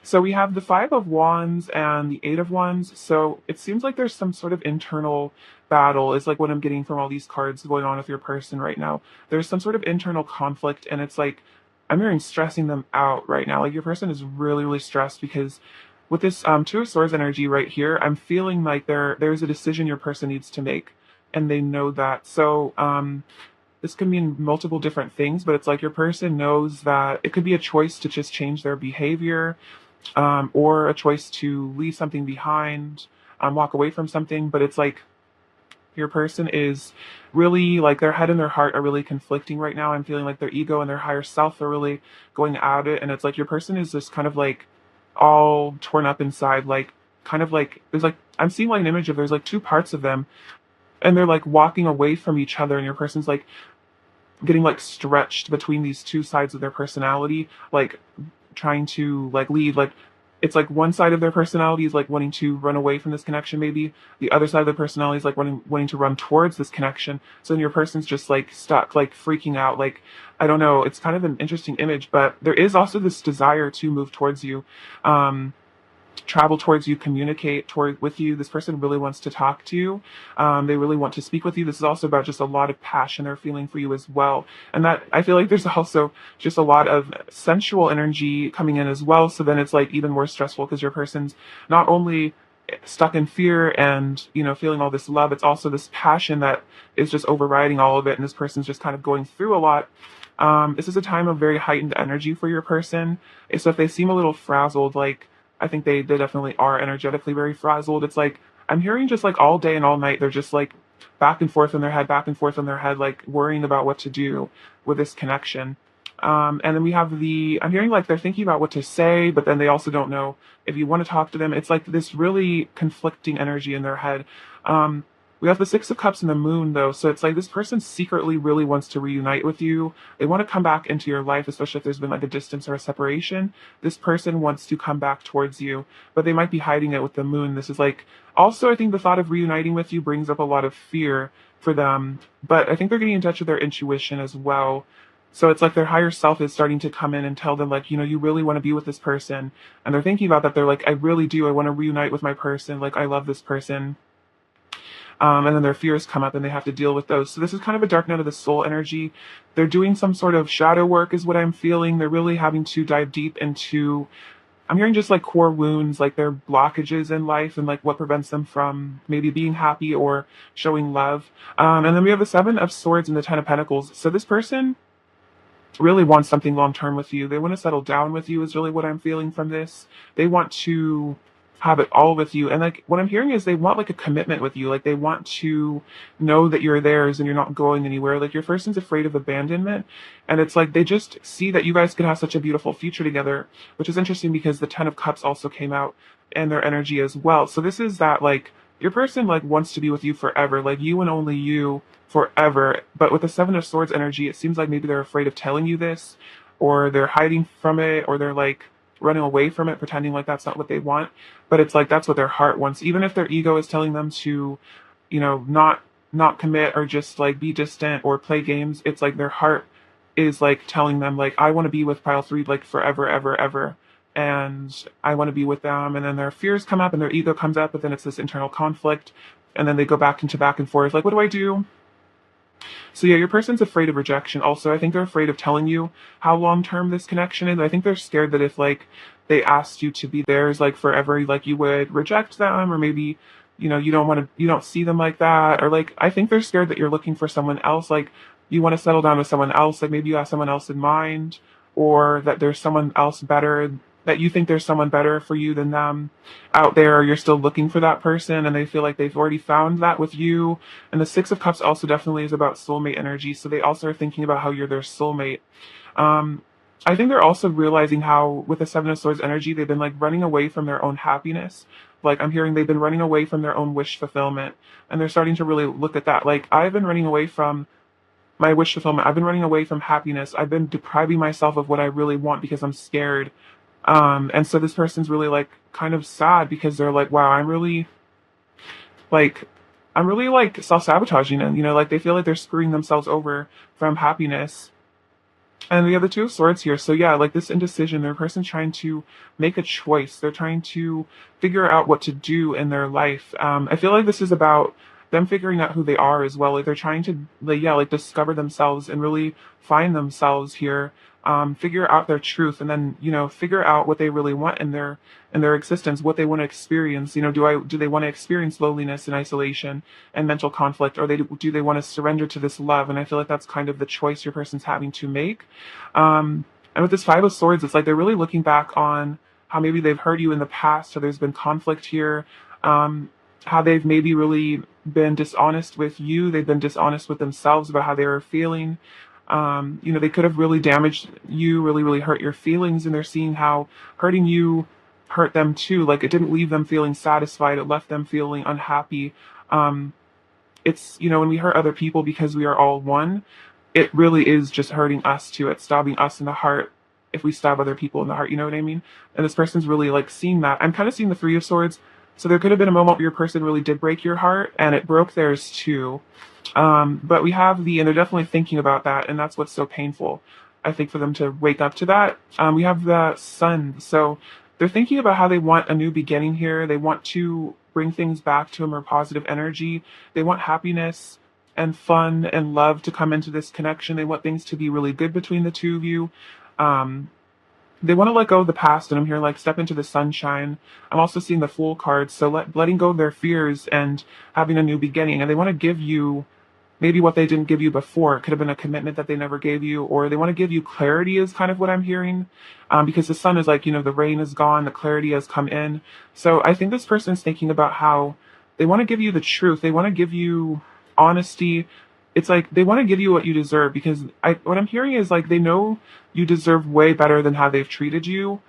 So we have the 5 of Wands and the 8 of Wands. So it seems like there's some sort of internal battle, is like what I'm getting from all these cards going on with your person right now. There's some sort of internal conflict, and it's like I'm hearing stressing them out right now. Like your person is really, really stressed because with this 2 of Swords energy right here, I'm feeling like there's a decision your person needs to make, and they know that. So this can mean multiple different things, but it's like your person knows that it could be a choice to just change their behavior, or a choice to leave something behind, walk away from something. But it's like your person is really like their head and their heart are really conflicting right now. I'm feeling like their ego and their higher self are really going at it. And it's like your person is just kind of like all torn up inside, like kind of like there's like I'm seeing like an image of there's like two parts of them, and they're like walking away from each other, and your person's like getting like stretched between these two sides of their personality, like trying to like lead, like it's like one side of their personality is like wanting to run away from this connection, maybe the other side of their personality is like wanting to run towards this connection. So then your person's just like stuck, like freaking out, like I don't know. It's kind of an interesting image, but there is also this desire to move towards you. Um, Travel towards you, communicate toward with you. This person really wants to talk to you. They really want to speak with you. This is also about just a lot of passion they're feeling for you as well. And that I feel like there's also just a lot of sensual energy coming in as well. So then it's like even more stressful because your person's not only stuck in fear and feeling all this love, it's also this passion that is just overriding all of it, and this person's just kind of going through a lot. This is a time of very heightened energy for your person. So if they seem a little frazzled, like I think they definitely are energetically very frazzled. It's like I'm hearing just like all day and all night they're just like back and forth in their head, back and forth in their head, like worrying about what to do with this connection. And then we have I'm hearing like they're thinking about what to say, but then they also don't know if you want to talk to them. It's like this really conflicting energy in their head. Um, we have the Six of Cups and the Moon, though. So it's like this person secretly really wants to reunite with you. They want to come back into your life, especially if there's been like a distance or a separation. This person wants to come back towards you, but they might be hiding it with the Moon. This is like also, I think the thought of reuniting with you brings up a lot of fear for them, but I think they're getting in touch with their intuition as well. So it's like their higher self is starting to come in and tell them, like, you really want to be with this person. And they're thinking about that. They're like, I really do. I want to reunite with my person. Like, I love this person. And then their fears come up and they have to deal with those. So this is kind of a dark night of the soul energy. They're doing some sort of shadow work, is what I'm feeling. They're really having to dive deep into, I'm hearing just like core wounds, like their blockages in life and like what prevents them from maybe being happy or showing love. And then we have the Seven of Swords and the Ten of Pentacles. So this person really want something long term with you. They want to settle down with you, is really what I'm feeling from this. They want to have it all with you. And like what I'm hearing is they want like a commitment with you. Like they want to know that you're theirs and you're not going anywhere. Like your person's afraid of abandonment. And it's like they just see that you guys could have such a beautiful future together, which is interesting because the Ten of Cups also came out and their energy as well. So this is that like your person like wants to be with you forever, like you and only you forever. But with the Seven of Swords energy, it seems like maybe they're afraid of telling you this, or they're hiding from it, or they're like running away from it, pretending like that's not what they want. But it's like that's what their heart wants. Even if their ego is telling them to, not commit or just like be distant or play games, it's like their heart is like telling them like I want to be with pile three like forever, ever, ever. And I want to be with them. And then their fears come up and their ego comes up, but then it's this internal conflict. And then they go back into back and forth, like, what do I do? So yeah, your person's afraid of rejection. Also, I think they're afraid of telling you how long term this connection is. I think they're scared that if like they asked you to be theirs like forever, like you would reject them, or maybe you don't see them like that, or like I think they're scared that you're looking for someone else, like you want to settle down with someone else, like maybe you have someone else in mind, or that there's someone else better, that you think there's someone better for you than them out there, or you're still looking for that person and they feel like they've already found that with you. And the Six of Cups also definitely is about soulmate energy. So they also are thinking about how you're their soulmate. Um, I think they're also realizing how with the Seven of Swords energy, they've been like running away from their own happiness. Like I'm hearing they've been running away from their own wish fulfillment, and they're starting to really look at that. Like I've been running away from my wish fulfillment. I've been running away from happiness. I've been depriving myself of what I really want because I'm scared. And so this person's really like kind of sad because they're like, wow, like, I'm really like self-sabotaging, and like they feel like they're screwing themselves over from happiness. And we have the Two of Swords here. So yeah, like this indecision, their person trying to make a choice. They're trying to figure out what to do in their life. I feel like this is about them figuring out who they are as well. Like they're trying to, like, yeah, like discover themselves and really find themselves here. Figure out their truth, and then figure out what they really want in their existence, what they want to experience. Do they want to experience loneliness and isolation and mental conflict, or do they want to surrender to this love? And I feel like that's kind of the choice your person's having to make. And with this Five of Swords, it's like they're really looking back on how maybe they've hurt you in the past, or there's been conflict here. How they've maybe really been dishonest with you. They've been dishonest with themselves about how they were feeling. They could have really damaged you, really, really hurt your feelings, and they're seeing how hurting you hurt them too. Like it didn't leave them feeling satisfied, it left them feeling unhappy. It's, when we hurt other people because we are all one, it really is just hurting us too. It's stabbing us in the heart. if we stab other people in the heart, you know what I mean? And this person's really like seeing that. I'm kind of seeing the Three of Swords. So there could have been a moment where your person really did break your heart and it broke theirs too. But we have and they're definitely thinking about that, and that's what's so painful, I think, for them to wake up to that. We have the Sun. So they're thinking about how they want a new beginning here. They want to bring things back to a more positive energy. They want happiness and fun and love to come into this connection. They want things to be really good between the two of you. Um, they want to let go of the past, and I'm here like step into the sunshine. I'm also seeing the Fool card, so letting go of their fears and having a new beginning. And they want to give you maybe what they didn't give you before. It could have been a commitment that they never gave you, or they want to give you clarity, is kind of what I'm hearing. Because the sun is like, the rain is gone, the clarity has come in. So I think this person's thinking about how they want to give you the truth. They want to give you honesty. It's like they want to give you what you deserve, because what I'm hearing is like they know you deserve way better than how they've treated you,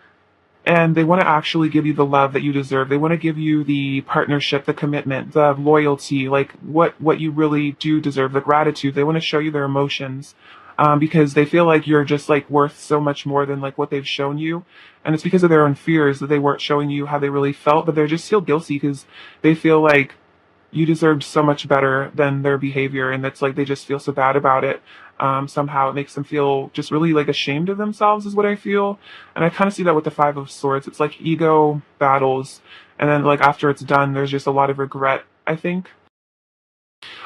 and they want to actually give you the love that you deserve. They want to give you the partnership, the commitment, the loyalty, like what you really do deserve, the gratitude. They want to show you their emotions, because they feel like you're just like worth so much more than like what they've shown you. And it's because of their own fears that they weren't showing you how they really felt, but they're just still guilty because they feel like you deserved so much better than their behavior, and it's like they just feel so bad about it. Somehow it makes them feel just really like ashamed of themselves, is what I feel. And I kind of see that with the Five of Swords. It's like ego battles, and then like after it's done, there's just a lot of regret, I think.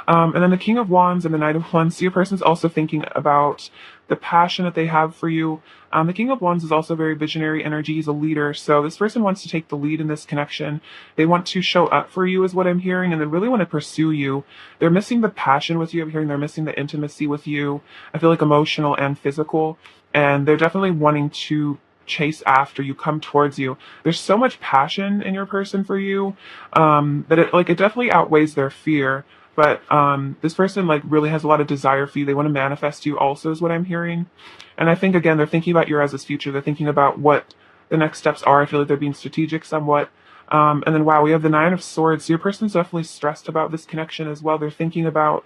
And then the King of Wands and the Knight of Wands. So your person's also thinking about the passion that they have for you. The King of Wands is also very visionary energy. He's a leader. So this person wants to take the lead in this connection. They want to show up for you, is what I'm hearing, and they really want to pursue you. They're missing the passion with you. I'm hearing they're missing the intimacy with you. I feel like emotional and physical. And they're definitely wanting to chase after you, come towards you. There's so much passion in your person for you, that it definitely outweighs their fear. But this person like really has a lot of desire for you. They want to manifest you also, is what I'm hearing. And I think again they're thinking about your guys' future. They're thinking about what the next steps are. I feel like they're being strategic somewhat. And then wow, we have the Nine of Swords. So your person's definitely stressed about this connection as well. They're thinking about,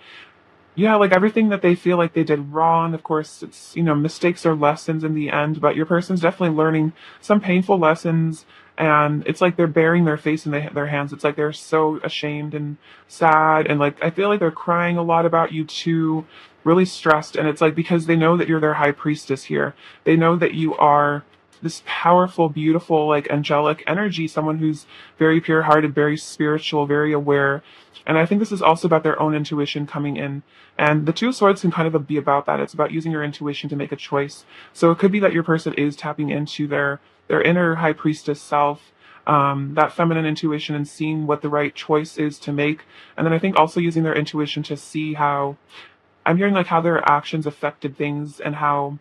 yeah, like everything that they feel like they did wrong. Of course, it's, mistakes are lessons in the end, but your person's definitely learning some painful lessons. And it's like they're burying their face in their hands. It's like they're so ashamed and sad. And like, I feel like they're crying a lot about you too, really stressed. And it's like because they know that you're their high priestess here. They know that you are this powerful, beautiful, like angelic energy, someone who's very pure hearted, very spiritual, very aware. And I think this is also about their own intuition coming in. And the Two of Swords can kind of be about that. It's about using your intuition to make a choice. So it could be that your person is tapping into their inner high priestess self, that feminine intuition, and seeing what the right choice is to make. And then I think also using their intuition to see how, I'm hearing like how their actions affected things, and how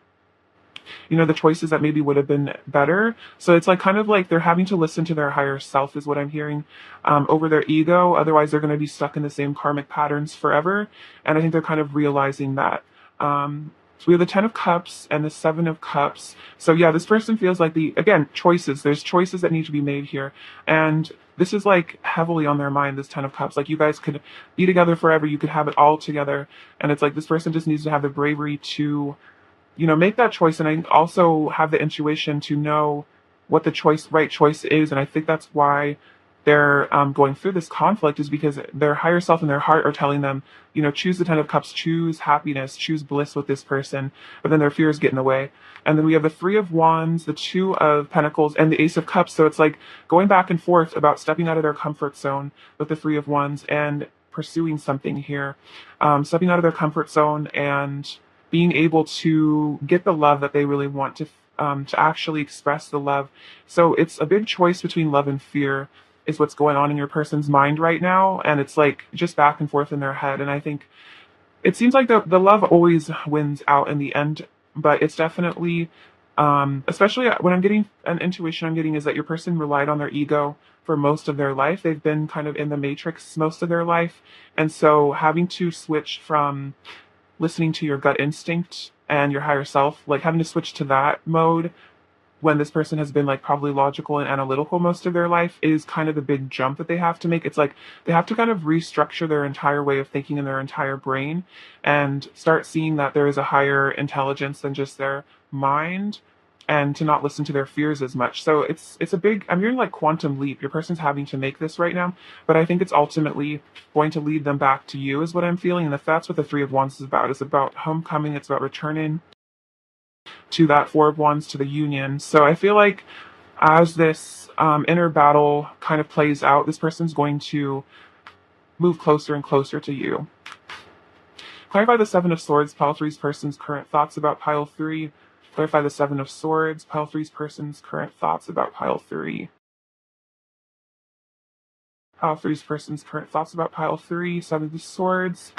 the choices that maybe would have been better. So it's like kind of like they're having to listen to their higher self, is what I'm hearing, over their ego. Otherwise, they're going to be stuck in the same karmic patterns forever. And I think they're kind of realizing that. So we have the Ten of Cups and the Seven of Cups. So yeah, this person feels like again, choices. There's choices that need to be made here. And this is like heavily on their mind, this Ten of Cups. Like you guys could be together forever. You could have it all together. And it's like this person just needs to have the bravery to make that choice. And I also have the intuition to know what the right choice is. And I think that's why they're going through this conflict, is because their higher self and their heart are telling them, choose the Ten of Cups, choose happiness, choose bliss with this person. But then their fears get in the way. And then we have the Three of Wands, the Two of Pentacles, and the Ace of Cups. So it's like going back and forth about stepping out of their comfort zone with the Three of Wands and pursuing something here, stepping out of their comfort zone and being able to get the love that they really want, to actually express the love. So it's a big choice between love and fear, is what's going on in your person's mind right now. And it's like just back and forth in their head. And I think it seems like the love always wins out in the end, but it's definitely, especially when I'm getting an intuition I'm getting is that your person relied on their ego for most of their life. They've been kind of in the matrix most of their life. And so having to switch from listening to your gut instinct and your higher self, like having to switch to that mode when this person has been like probably logical and analytical most of their life, is kind of the big jump that they have to make. It's like they have to kind of restructure their entire way of thinking in their entire brain and start seeing that there is a higher intelligence than just their mind. and to not listen to their fears as much. So it's a big, I'm hearing like quantum leap. Your person's having to make this right now, but I think it's ultimately going to lead them back to you is what I'm feeling. And if that's what the Three of Wands is about, it's about homecoming, it's about returning to that Four of Wands, to the union. So I feel like as this inner battle kind of plays out, this person's going to move closer and closer to you. Clarify the Seven of Swords, pile three's person's current thoughts about pile three. Clarify the Seven of Swords, pile three's person's current thoughts about pile three. Pile three's person's current thoughts about pile three, Seven of Swords.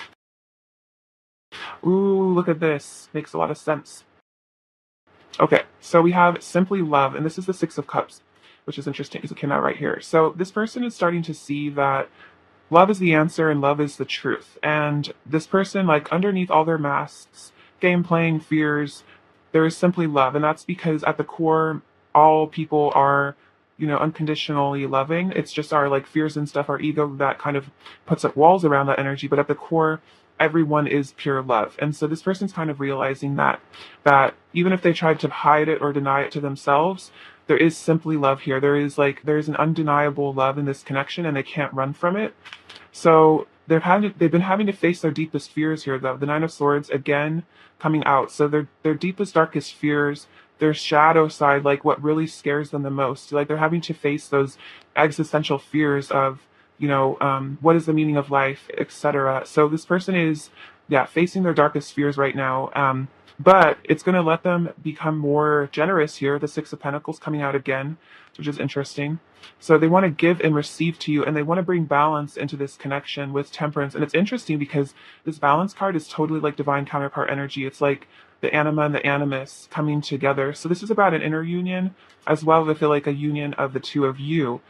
Ooh, look at this. Makes a lot of sense. Okay, so we have simply love, and this is the Six of Cups, which is interesting because it came out right here. So this person is starting to see that love is the answer and love is the truth. And this person, like underneath all their masks, game playing, fears, there is simply love. And that's because at the core, all people are, unconditionally loving. It's just our like fears and stuff, our ego that kind of puts up walls around that energy. But at the core, everyone is pure love. And so this person's kind of realizing that even if they tried to hide it or deny it to themselves, there is simply love here. There's an undeniable love in this connection and they can't run from it. So they've been having to face their deepest fears here, though. The Nine of Swords again coming out. So their deepest, darkest fears, their shadow side, like what really scares them the most. Like they're having to face those existential fears of, what is the meaning of life, etc. So this person is, facing their darkest fears right now. But it's going to let them become more generous here. The Six of Pentacles coming out again, which is interesting. So they want to give and receive to you, and they want to bring balance into this connection with Temperance. And it's interesting because this balance card is totally like divine counterpart energy. It's like the anima and the animus coming together. So this is about an inner union as well as I feel like a union of the two of you,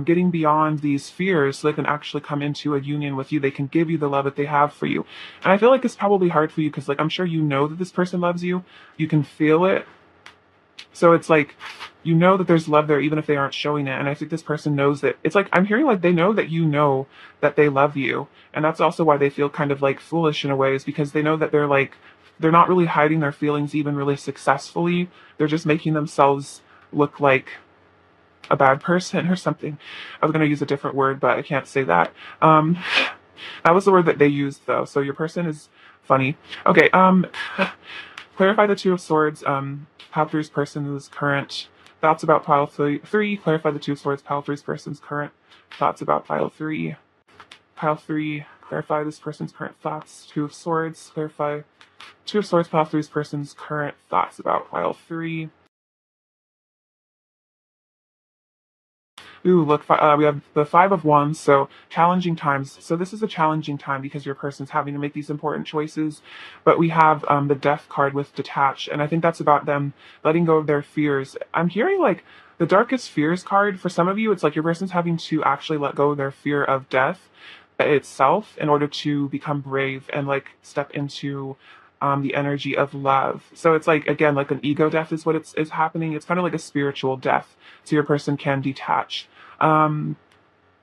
getting beyond these fears so they can actually come into a union with you. They can give you the love that they have for you. And I feel like it's probably hard for you because like I'm sure you know that this person loves you. You can feel it. So it's like, that there's love there even if they aren't showing it. And I think this person knows that. It's like I'm hearing like they know that you know that they love you. And that's also why they feel kind of like foolish in a way, is because they know that they're not really hiding their feelings even really successfully. They're just making themselves look like a bad person or something. I was going to use a different word, but I can't say that. That was the word that they used though. So your person is funny. Okay. Clarify the Two of Swords. Pile three's person's current thoughts about pile three. Clarify the Two of Swords. Pile three's person's current thoughts about pile three. Pile three. Clarify this person's current thoughts. Two of Swords. Clarify Two of Swords. Pile three's person's current thoughts about pile three. Ooh, look, we have the Five of Wands, so challenging times. So this is a challenging time because your person's having to make these important choices. But we have the Death card with Detach, and I think that's about them letting go of their fears. I'm hearing like the Darkest Fears card. For some of you, it's like your person's having to actually let go of their fear of death itself in order to become brave and like step into the energy of love. So it's like, again, like an ego death is what is happening. It's kind of like a spiritual death. So your person can detach. And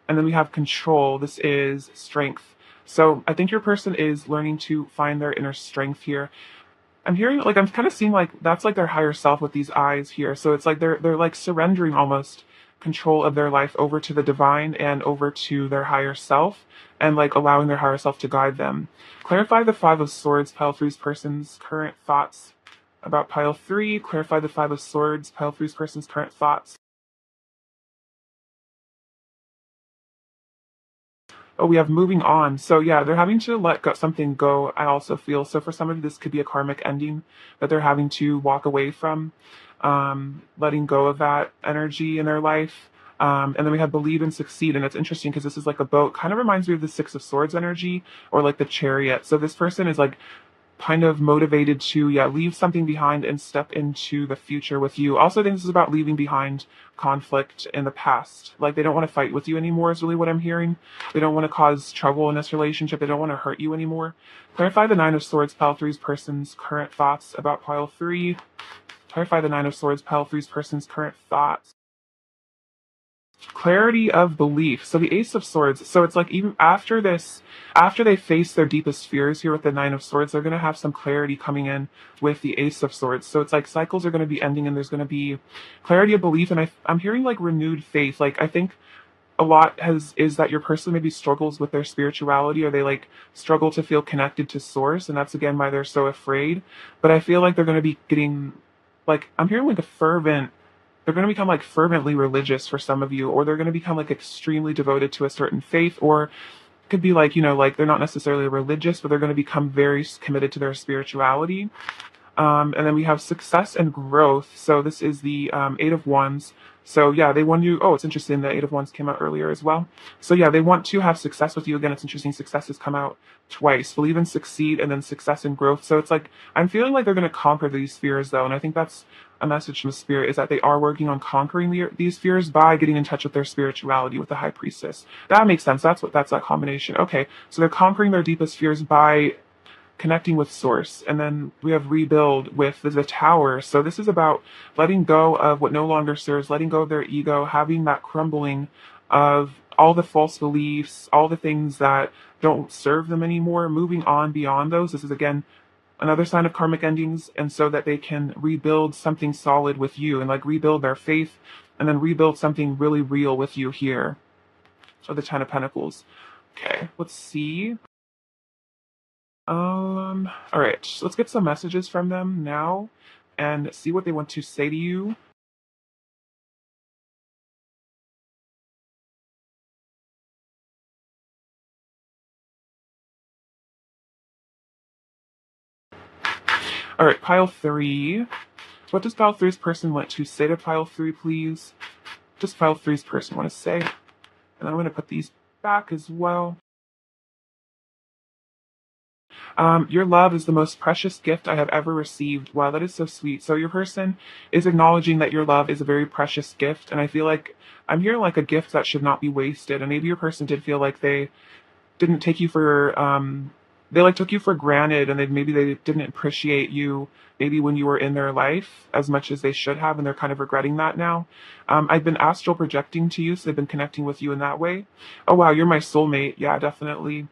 then we have Control. This is Strength. So I think your person is learning to find their inner strength here. I'm hearing like I'm kind of seeing like that's like their higher self with these eyes here. So it's like they're like surrendering almost control of their life over to the divine and over to their higher self, and like allowing their higher self to guide them. Clarify the Five of Swords, pile three's person's current thoughts about pile three. Clarify the Five of Swords, pile three's person's current thoughts. Oh, we have moving on. So yeah, they're having to let something go, I also feel. So for some of you, this could be a karmic ending that they're having to walk away from, letting go of that energy in their life. And then we have Believe and Succeed. And it's interesting because this is like a boat. Kind of reminds me of the Six of Swords energy or like the Chariot. So this person is like kind of motivated to leave something behind and step into the future with you. Also, I think this is about leaving behind conflict in the past. Like they don't want to fight with you anymore is really what I'm hearing. They don't want to cause trouble in this relationship. They don't want to hurt you anymore. Clarify the Nine of Swords, pile three's person's current thoughts about pile three. Clarify the Nine of Swords, pile three's person's current thoughts Clarity of belief. So the Ace of Swords. So it's like even after this, after they face their deepest fears here with the Nine of Swords, they're going to have some clarity coming in with the Ace of Swords. So it's like cycles are going to be ending and there's going to be clarity of belief. And I'm hearing like renewed faith. Like I think a lot has is that your person maybe struggles with their spirituality or they like struggle to feel connected to source, and that's again why they're so afraid. But I feel like they're going to be getting like I'm hearing like a fervent they're going to become like fervently religious for some of you, or they're going to become like extremely devoted to a certain faith, or it could be like, like they're not necessarily religious, but they're going to become very committed to their spirituality. And then we have success and growth. So this is the Eight of Wands. So yeah, they want you. Oh, it's interesting. The Eight of Wands came out earlier as well. So yeah, they want to have success with you. Again, it's interesting. Success has come out twice. Believe and succeed, and then success and growth. So it's like I'm feeling like they're going to conquer these fears, though, and I think that's a message from the spirit is that they are working on conquering these fears by getting in touch with their spirituality with the High Priestess. That makes sense. That's that combination. Okay, so they're conquering their deepest fears by connecting with source. And then we have rebuild with the tower. So this is about letting go of what no longer serves, letting go of their ego, having that crumbling of all the false beliefs, all the things that don't serve them anymore, moving on beyond those. This is again another sign of karmic endings, and so that they can rebuild something solid with you and like rebuild their faith and then rebuild something really real with you here. So the Ten of Pentacles. Okay, let's see. All right, so let's get some messages from them now and see what they want to say to you. All right, pile three. What does pile three's person want to say to pile three, please? What does pile three's person want to say? And I'm going to put these back as well. Your love is the most precious gift I have ever received. Wow, that is so sweet. So your person is acknowledging that your love is a very precious gift, and I feel like I'm hearing like a gift that should not be wasted. And maybe your person did feel like they didn't take you for they like took you for granted, and maybe they didn't appreciate you maybe when you were in their life as much as they should have, and they're kind of regretting that now. I've been astral projecting to you, so they've been connecting with you in that way. Oh wow, you're my soulmate. Yeah, definitely.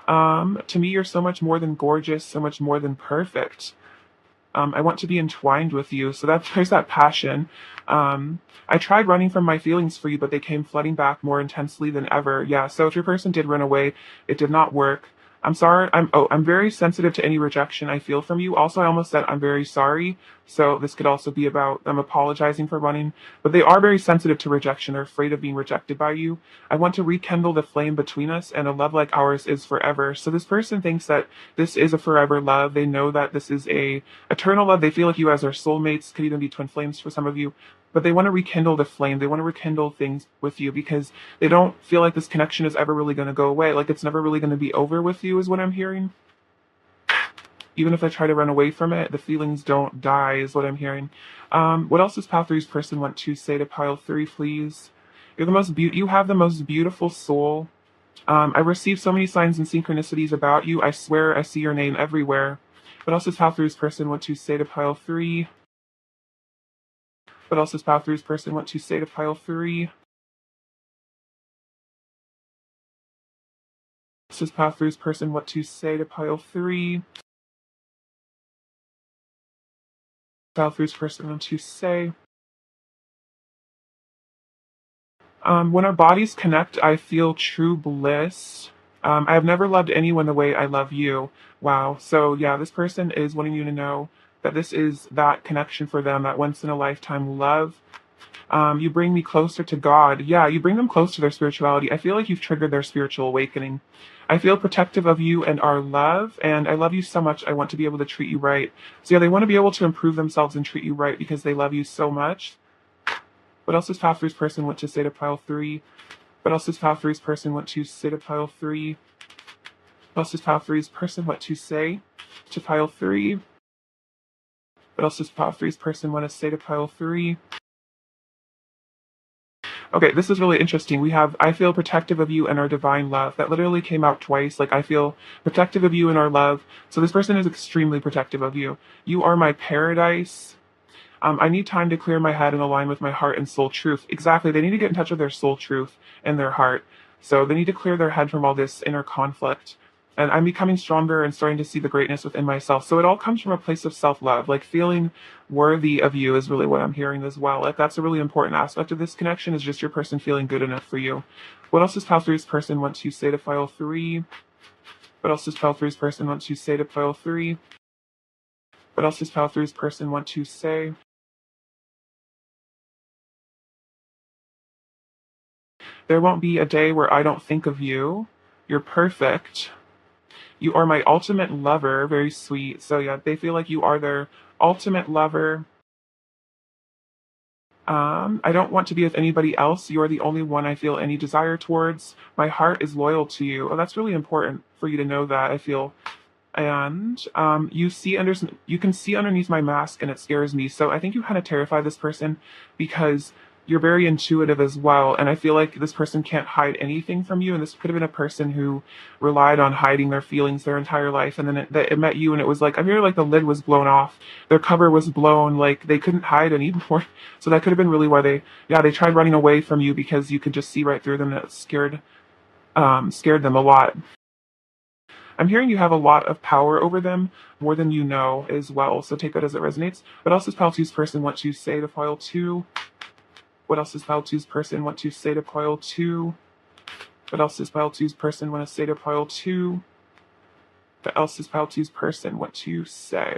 To me, you're so much more than gorgeous, so much more than perfect. I want to be entwined with you. So there's that passion. I tried running from my feelings for you, but they came flooding back more intensely than ever. Yeah. So if your person did run away, it did not work. I'm sorry. I'm very sensitive to any rejection I feel from you. Also, I almost said I'm very sorry. So this could also be about them apologizing for running, but they are very sensitive to rejection. They're afraid of being rejected by you. I want to rekindle the flame between us, and a love like ours is forever. So this person thinks that this is a forever love. They know that this is a eternal love. They feel like you as their soulmates, could even be twin flames for some of you, but they want to rekindle the flame. They want to rekindle things with you because they don't feel like this connection is ever really going to go away. Like it's never really going to be over with you, is what I'm hearing. Even if I try to run away from it, the feelings don't die, is what I'm hearing. What else does pile three's person want to say to pile three, please? You have the most beautiful soul. I received so many signs and synchronicities about you. I swear I see your name everywhere. What else does pile three's person want to say to pile three? What else does pile three's person want to say to pile three? What does pile three's person want to say to pile three? Pile three's person want to say? When our bodies connect, I feel true bliss. I have never loved anyone the way I love you. Wow. So, yeah, this person is wanting you to know that this is that connection for them, that once in a lifetime love. You bring me closer to God. Yeah, you bring them close to their spirituality. I feel like you've triggered their spiritual awakening. I feel protective of you and our love, and I love you so much. I want to be able to treat you right. So, yeah, they want to be able to improve themselves and treat you right because they love you so much. What else does pile three's person want to say to pile three? What else does pile three's person want to say to pile three? What else does pile three's person want to say to pile three? What else does pile three's person want to say to pile three? Okay, this is really interesting. We have I feel protective of you and our divine love. That literally came out twice. Like I feel protective of you and our love. So this person is extremely protective of you. You are my paradise. I need time to clear my head and align with my heart and soul truth. Exactly. They need to get in touch with their soul truth and their heart. So they need to clear their head from all this inner conflict. And I'm becoming stronger and starting to see the greatness within myself. So it all comes from a place of self-love. Like feeling worthy of you is really what I'm hearing as well. Like that's a really important aspect of this connection, is just your person feeling good enough for you. What else does pile three's person want to say to pile three? What else does pile three's person want to say to pile three? What else does pile three's person want to say? There won't be a day where I don't think of you. You're perfect. You are my ultimate lover. Very sweet. So yeah, they feel like you are their ultimate lover. I don't want to be with anybody else. You're the only one I feel any desire towards. My heart is loyal to you. Oh, that's really important for you to know that, I feel. And you can see underneath my mask, and it scares me. So I think you kind of terrify this person because you're very intuitive as well, and I feel like this person can't hide anything from you. And this could have been a person who relied on hiding their feelings their entire life, and then it met you, and it was like, I'm here, like the lid was blown off, their cover was blown, like they couldn't hide anymore. So that could have been really why they tried running away from you, because you could just see right through them, and it scared them a lot. I'm hearing you have a lot of power over them, more than you know as well. So take that as it resonates. What else does Pile Two's person want to say to Pile Two? What else does Pile Two's person want to say to Pile Two? What else does Pile Two's person want to say to Pile Two? What else does Pile Two's person want to say?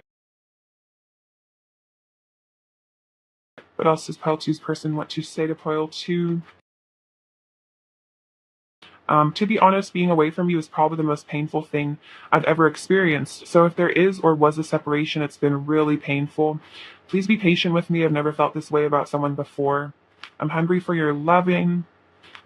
What else does Pile Two's person want to say to Pile Two? To be honest, being away from you is probably the most painful thing I've ever experienced. So if there is or was a separation, it's been really painful. Please be patient with me. I've never felt this way about someone before. I'm hungry for your loving.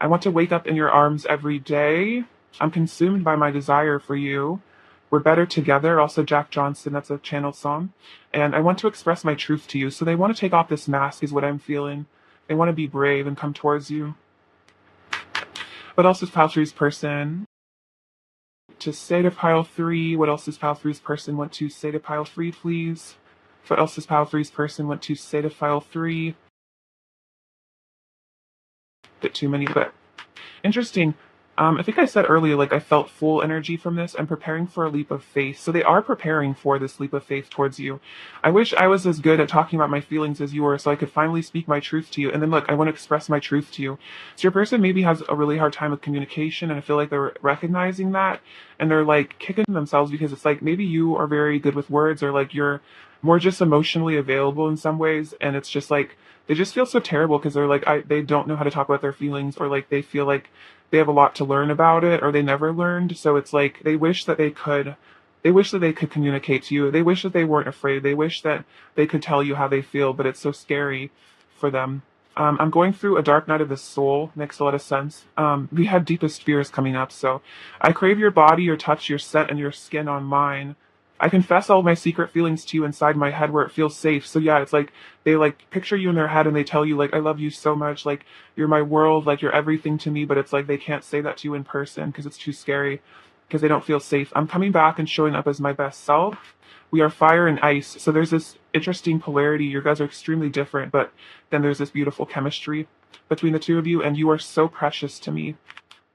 I want to wake up in your arms every day. I'm consumed by my desire for you. We're better together. Also, Jack Johnson, that's a channeled song. And I want to express my truth to you. So they want to take off this mask, is what I'm feeling. They want to be brave and come towards you. What else is Pile Three's person to say to Pile Three? What else does Pile Three's person want to say to Pile Three, please? What else does Pile Three's person want to say to Pile Three? Bit too many, but interesting. I think I said earlier, like I felt full energy from this. I'm preparing for a leap of faith. So they are preparing for this leap of faith towards you. I wish I was as good at talking about my feelings as you were, so I could finally speak my truth to you. And then look, I want to express my truth to you. So your person maybe has a really hard time with communication, and I feel like they're recognizing that, and they're like kicking themselves, because it's like maybe you are very good with words, or like you're more just emotionally available in some ways, and it's just like they just feel so terrible because they're like they don't know how to talk about their feelings, or like they feel like they have a lot to learn about it, or they never learned. So it's like they wish that they could communicate to you. They wish that they weren't afraid. They wish that they could tell you how they feel, but it's so scary for them. I'm going through a dark night of the soul. Makes a lot of sense. We had deepest fears coming up, so I crave your body, your touch, your scent, and your skin on mine. I confess all my secret feelings to you inside my head where it feels safe. So yeah, it's like they like picture you in their head, and they tell you like, I love you so much, like you're my world, like you're everything to me, but it's like they can't say that to you in person because it's too scary, because they don't feel safe. I'm coming back and showing up as my best self. We are fire and ice. So there's this interesting polarity. You guys are extremely different, but then there's this beautiful chemistry between the two of you, and you are so precious to me,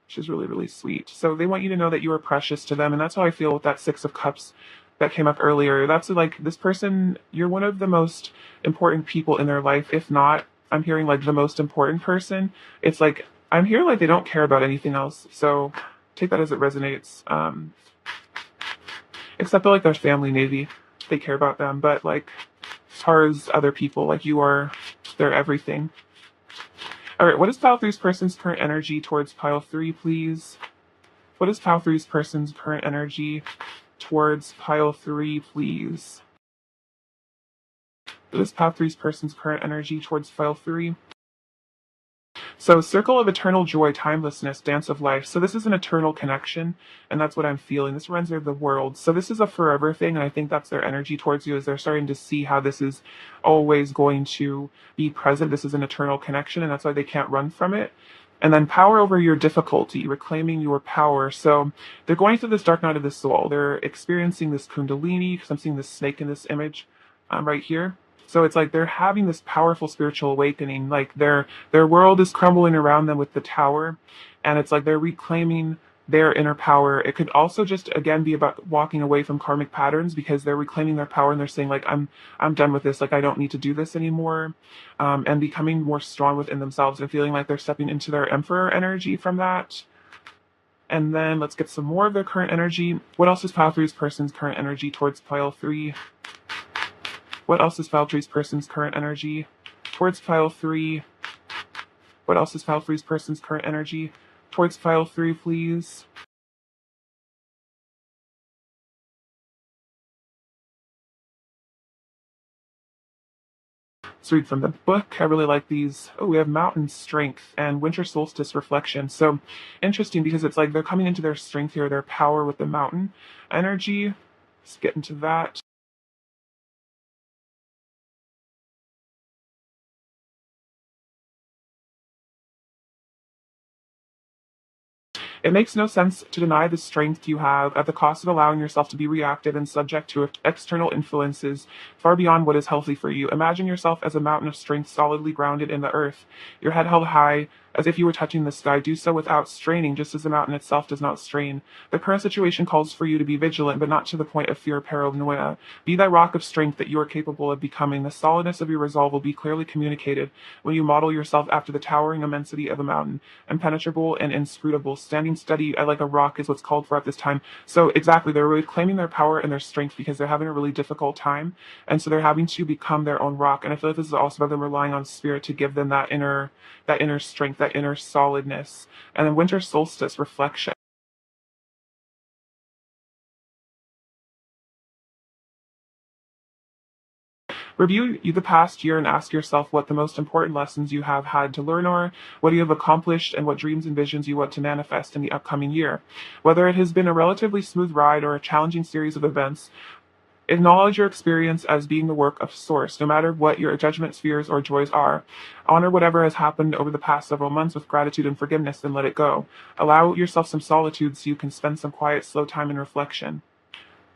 which is really, really sweet. So they want you to know that you are precious to them. And that's how I feel with that Six of Cups that came up earlier. That's like this person, you're one of the most important people in their life. If not, I'm hearing like the most important person. It's like, I'm hearing like they don't care about anything else. So take that as it resonates. Except for like their family, maybe they care about them. But like, as far as other people, like you are their everything. All right, what is Pile Three's person's current energy towards Pile Three, please? What is Pile Three's person's current energy towards Pile Three, please? What is Pile Three's person's current energy towards Pile Three? So, circle of eternal joy, timelessness, dance of life. So this is an eternal connection, and that's what I'm feeling. This runs through the world. So this is a forever thing, and I think that's their energy towards you, is they're starting to see how this is always going to be present. This is an eternal connection, and that's why they can't run from it. And then power over your difficulty, reclaiming your power. So they're going through this dark night of the soul. They're experiencing this kundalini, because I'm seeing this snake in this image right here. So it's like they're having this powerful spiritual awakening. Like their world is crumbling around them with the tower, and it's like they're reclaiming their inner power. It could also just again be about walking away from karmic patterns because they're reclaiming their power and they're saying like I'm done with this. Like I don't need to do this anymore, and becoming more strong within themselves and feeling like they're stepping into their emperor energy from that. And then let's get some more of their current energy. What else is pile three's person's current energy towards pile three? What else is pile three's person's current energy towards pile three? What else is pile three's person's current energy towards pile three, please? Let's read from the book. I really like these. Oh, we have mountain strength and winter solstice reflection. So interesting because it's like they're coming into their strength here, their power with the mountain energy. Let's get into that. It makes no sense to deny the strength you have at the cost of allowing yourself to be reactive and subject to external influences far beyond what is healthy for you. Imagine yourself as a mountain of strength solidly grounded in the earth, your head held high as if you were touching the sky. Do so without straining, just as the mountain itself does not strain. The current situation calls for you to be vigilant, but not to the point of fear or paranoia. Be that rock of strength that you are capable of becoming. The solidness of your resolve will be clearly communicated when you model yourself after the towering immensity of a mountain, impenetrable and inscrutable, standing steady like a rock is what's called for at this time. So exactly, they're really claiming their power and their strength because they're having a really difficult time, and so they're having to become their own rock. And I feel like this is also about them relying on spirit to give them that inner strength, that inner solidness. And then winter solstice reflection. Review the past year and ask yourself what the most important lessons you have had to learn are, what you have accomplished, and what dreams and visions you want to manifest in the upcoming year. Whether it has been a relatively smooth ride or a challenging series of events, acknowledge your experience as being the work of Source, no matter what your judgments, fears, or joys are. Honor whatever has happened over the past several months with gratitude and forgiveness, and let it go. Allow yourself some solitude so you can spend some quiet, slow time in reflection.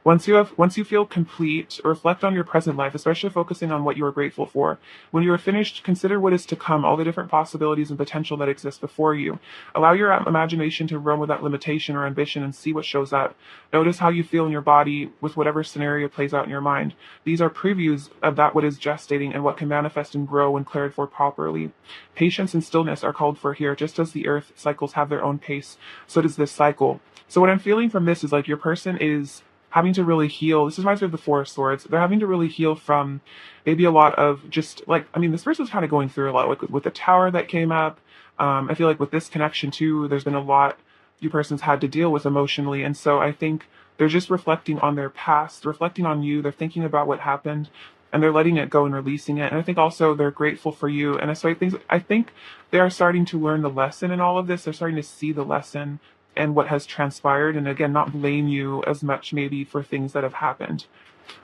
Once you feel complete, reflect on your present life, especially focusing on what you are grateful for. When you are finished, consider what is to come, all the different possibilities and potential that exist before you. Allow your imagination to roam without limitation or ambition and see what shows up. Notice how you feel in your body with whatever scenario plays out in your mind. These are previews of that what is gestating and what can manifest and grow when cared for properly. Patience and stillness are called for here, just as the earth cycles have their own pace, so does this cycle. So what I'm feeling from this is like your person is having to really heal. This reminds me of the Four of Swords. They're having to really heal from maybe a lot of just like, I mean, this person's kind of going through a lot with the tower that came up. I feel like with this connection too, there's been a lot you persons had to deal with emotionally. And so I think they're just reflecting on their past, reflecting on you. They're thinking about what happened and they're letting it go and releasing it. And I think also they're grateful for you. And so I think they are starting to learn the lesson in all of this. They're starting to see the lesson and what has transpired, and again, not blame you as much maybe for things that have happened.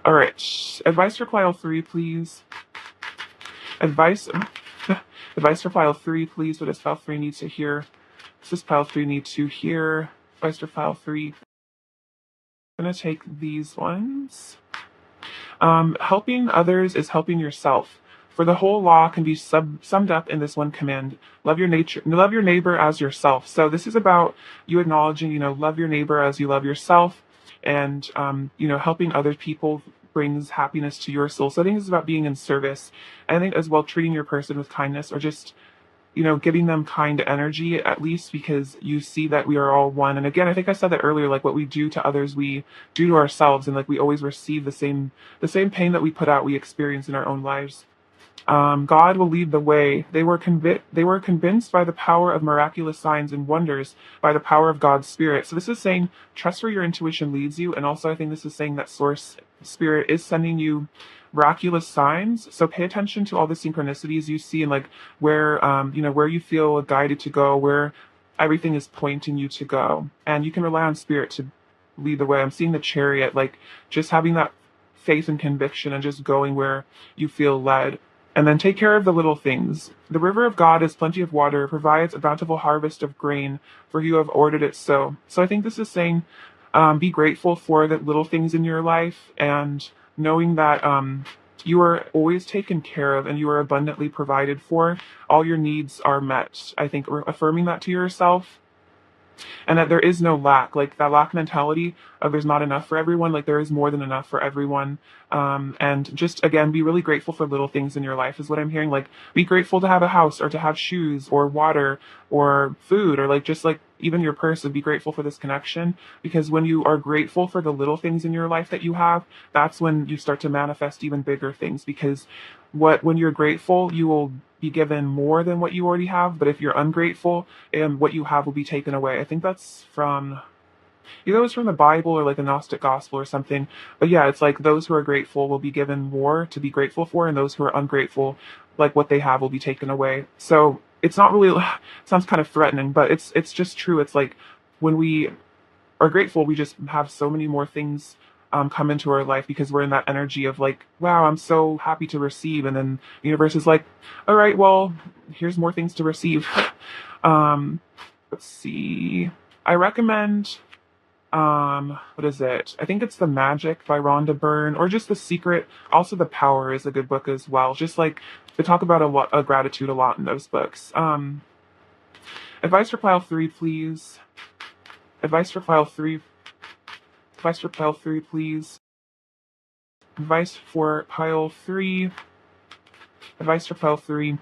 All right, advice for pile three, please. Advice, advice for pile three, please. What does pile three need to hear? What does pile three need to hear? Advice for pile three. I'm gonna take these ones. Helping others is helping yourself. For the whole law can be summed up in this one command: love your neighbor as yourself. So this is about you acknowledging, love your neighbor as you love yourself, and helping other people brings happiness to your soul. So I think this is about being in service. And I think as well treating your person with kindness, or just giving them kind energy at least, because you see that we are all one. And again, I think I said that earlier, like what we do to others, we do to ourselves, and like we always receive the same pain that we put out, we experience in our own lives. God will lead the way. They were convinced by the power of miraculous signs and wonders, by the power of God's Spirit. So this is saying trust where your intuition leads you, and also I think this is saying that Source Spirit is sending you miraculous signs. So pay attention to all the synchronicities you see, and like where you feel guided to go, where everything is pointing you to go, and you can rely on Spirit to lead the way. I'm seeing the Chariot, like just having that faith and conviction and just going where you feel led. And then take care of the little things. The river of God is plenty of water, provides a bountiful harvest of grain, for you have ordered it so. So I think this is saying, be grateful for the little things in your life, and knowing that You are always taken care of and you are abundantly provided for. All your needs are met. I think affirming that to yourself, and that there is no lack, like that lack mentality of there's not enough for everyone, like there is more than enough for everyone. And just again, be really grateful for little things in your life is what I'm hearing. Like be grateful to have a house or to have shoes or water or food or like just like even your person. Be grateful for this connection, because when you are grateful for the little things in your life that you have, that's when you start to manifest even bigger things. Because when you're grateful, you will be given more than what you already have. But if you're ungrateful, and what you have will be taken away. I think that's from either it was from the Bible or like the Gnostic Gospel or something. But yeah, it's like those who are grateful will be given more to be grateful for, and those who are ungrateful, like what they have will be taken away. So it's not really it sounds kind of threatening, but it's just true. It's like when we are grateful, we just have so many more things come into our life because we're in that energy of like, wow, I'm so happy to receive. And then the universe is like, all right, well, here's more things to receive. um, let's see. I recommend, what is it? I think it's The Magic by Rhonda Byrne, or just The Secret. Also, The Power is a good book as well. Just like they talk about a lot of gratitude a lot in those books. Advice for pile three, please. Advice for pile three. Advice for pile three, please. Advice for pile three. Advice for pile three.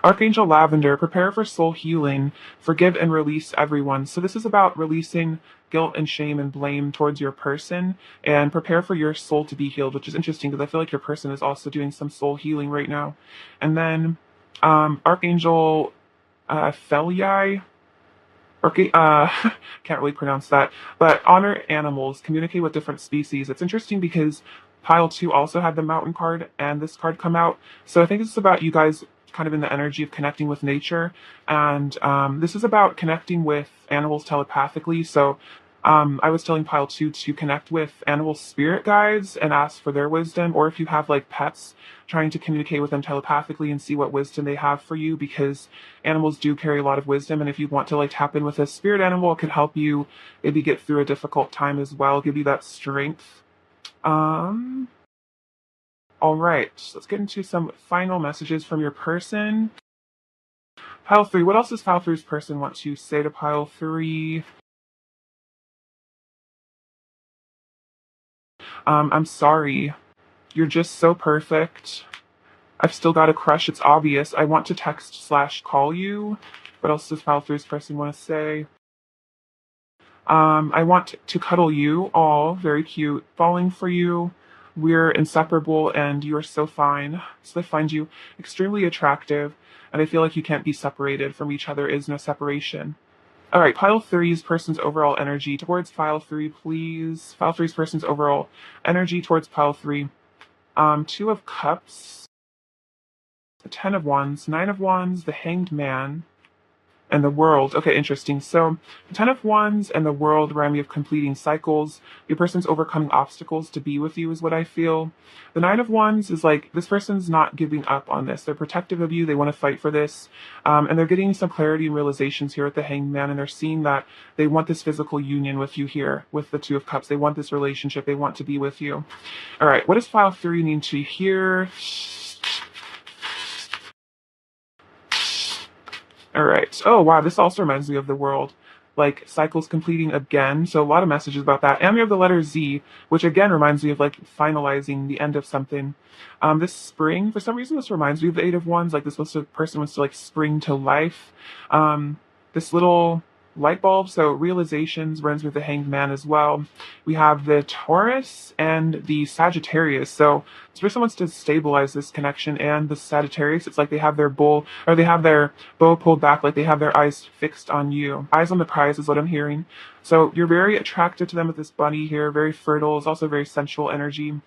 Archangel Lavender, prepare for soul healing, forgive and release everyone. So this is about releasing guilt and shame and blame towards your person, and prepare for your soul to be healed, which is interesting because I feel like your person is also doing some soul healing right now. And then Archangel Feliai, okay, can't really pronounce that, but honor animals, communicate with different species. It's interesting because pile two also had the mountain card and this card come out. So I think this is about you guys kind of in the energy of connecting with nature. And this is about connecting with animals telepathically. So I was telling pile two to connect with animal spirit guides and ask for their wisdom, or if you have like pets, trying to communicate with them telepathically and see what wisdom they have for you, because animals do carry a lot of wisdom. And if you want to like tap in with a spirit animal, it could help you maybe get through a difficult time as well, give you that strength. Um, all right, let's get into some final messages from your person. Pile three, what else does pile three's person want to say to pile three? I'm sorry. You're just so perfect. I've still got a crush. It's obvious. I want to text slash call you. What else does pile three's person want to say? I want to cuddle you. All very cute. Falling for you. We're inseparable and you are so fine. So I find you extremely attractive, and I feel like you can't be separated from each other. Is no separation. All right, pile three's person's overall energy towards pile three, please. Pile three's person's overall energy towards pile three. Two of Cups, the Ten of Wands, Nine of Wands, the Hanged Man, and the World. Okay, interesting. So, the Ten of Wands and the World remind me of completing cycles. Your person's overcoming obstacles to be with you, is what I feel. The Nine of Wands is like this person's not giving up on this. They're protective of you. They want to fight for this, and they're getting some clarity and realizations here at the Hanged Man, and they're seeing that they want this physical union with you here with the Two of Cups. They want this relationship. They want to be with you. All right, what does pile three need to hear? All right. Oh, wow. This also reminds me of the World. Like cycles completing again. So a lot of messages about that. And we have the letter Z, which again reminds me of like finalizing the end of something. This spring, for some reason, this reminds me of the Eight of Wands. Like this person wants to like spring to life. This little light bulb. So realizations runs with the Hanged Man as well. We have the Taurus and the Sagittarius. So this person wants to stabilize this connection, and the Sagittarius, it's like they have their bull, or they have their bow pulled back, like they have their eyes fixed on you. Eyes on the prize is what I'm hearing. So you're very attracted to them with this bunny here, very fertile. It's also very sensual energy.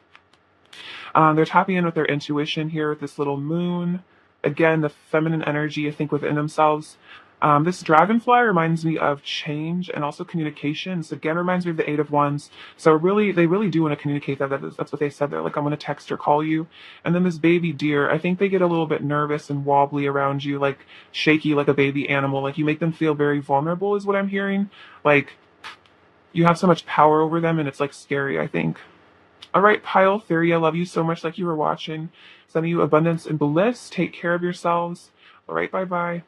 They're tapping in with their intuition here with this little moon. Again, the feminine energy, I think, within themselves. This dragonfly reminds me of change and also communication. This again reminds me of the Eight of Wands. So really, they really do want to communicate that. That's what they said. They're like, I'm going to text or call you. And then this baby deer, I think they get a little bit nervous and wobbly around you, like shaky, like a baby animal. Like you make them feel very vulnerable, is what I'm hearing. Like you have so much power over them, and it's like scary, I think. All right, Pile Theory, I love you so much. Like you were watching. Sending you abundance and bliss. Take care of yourselves. All right, bye bye.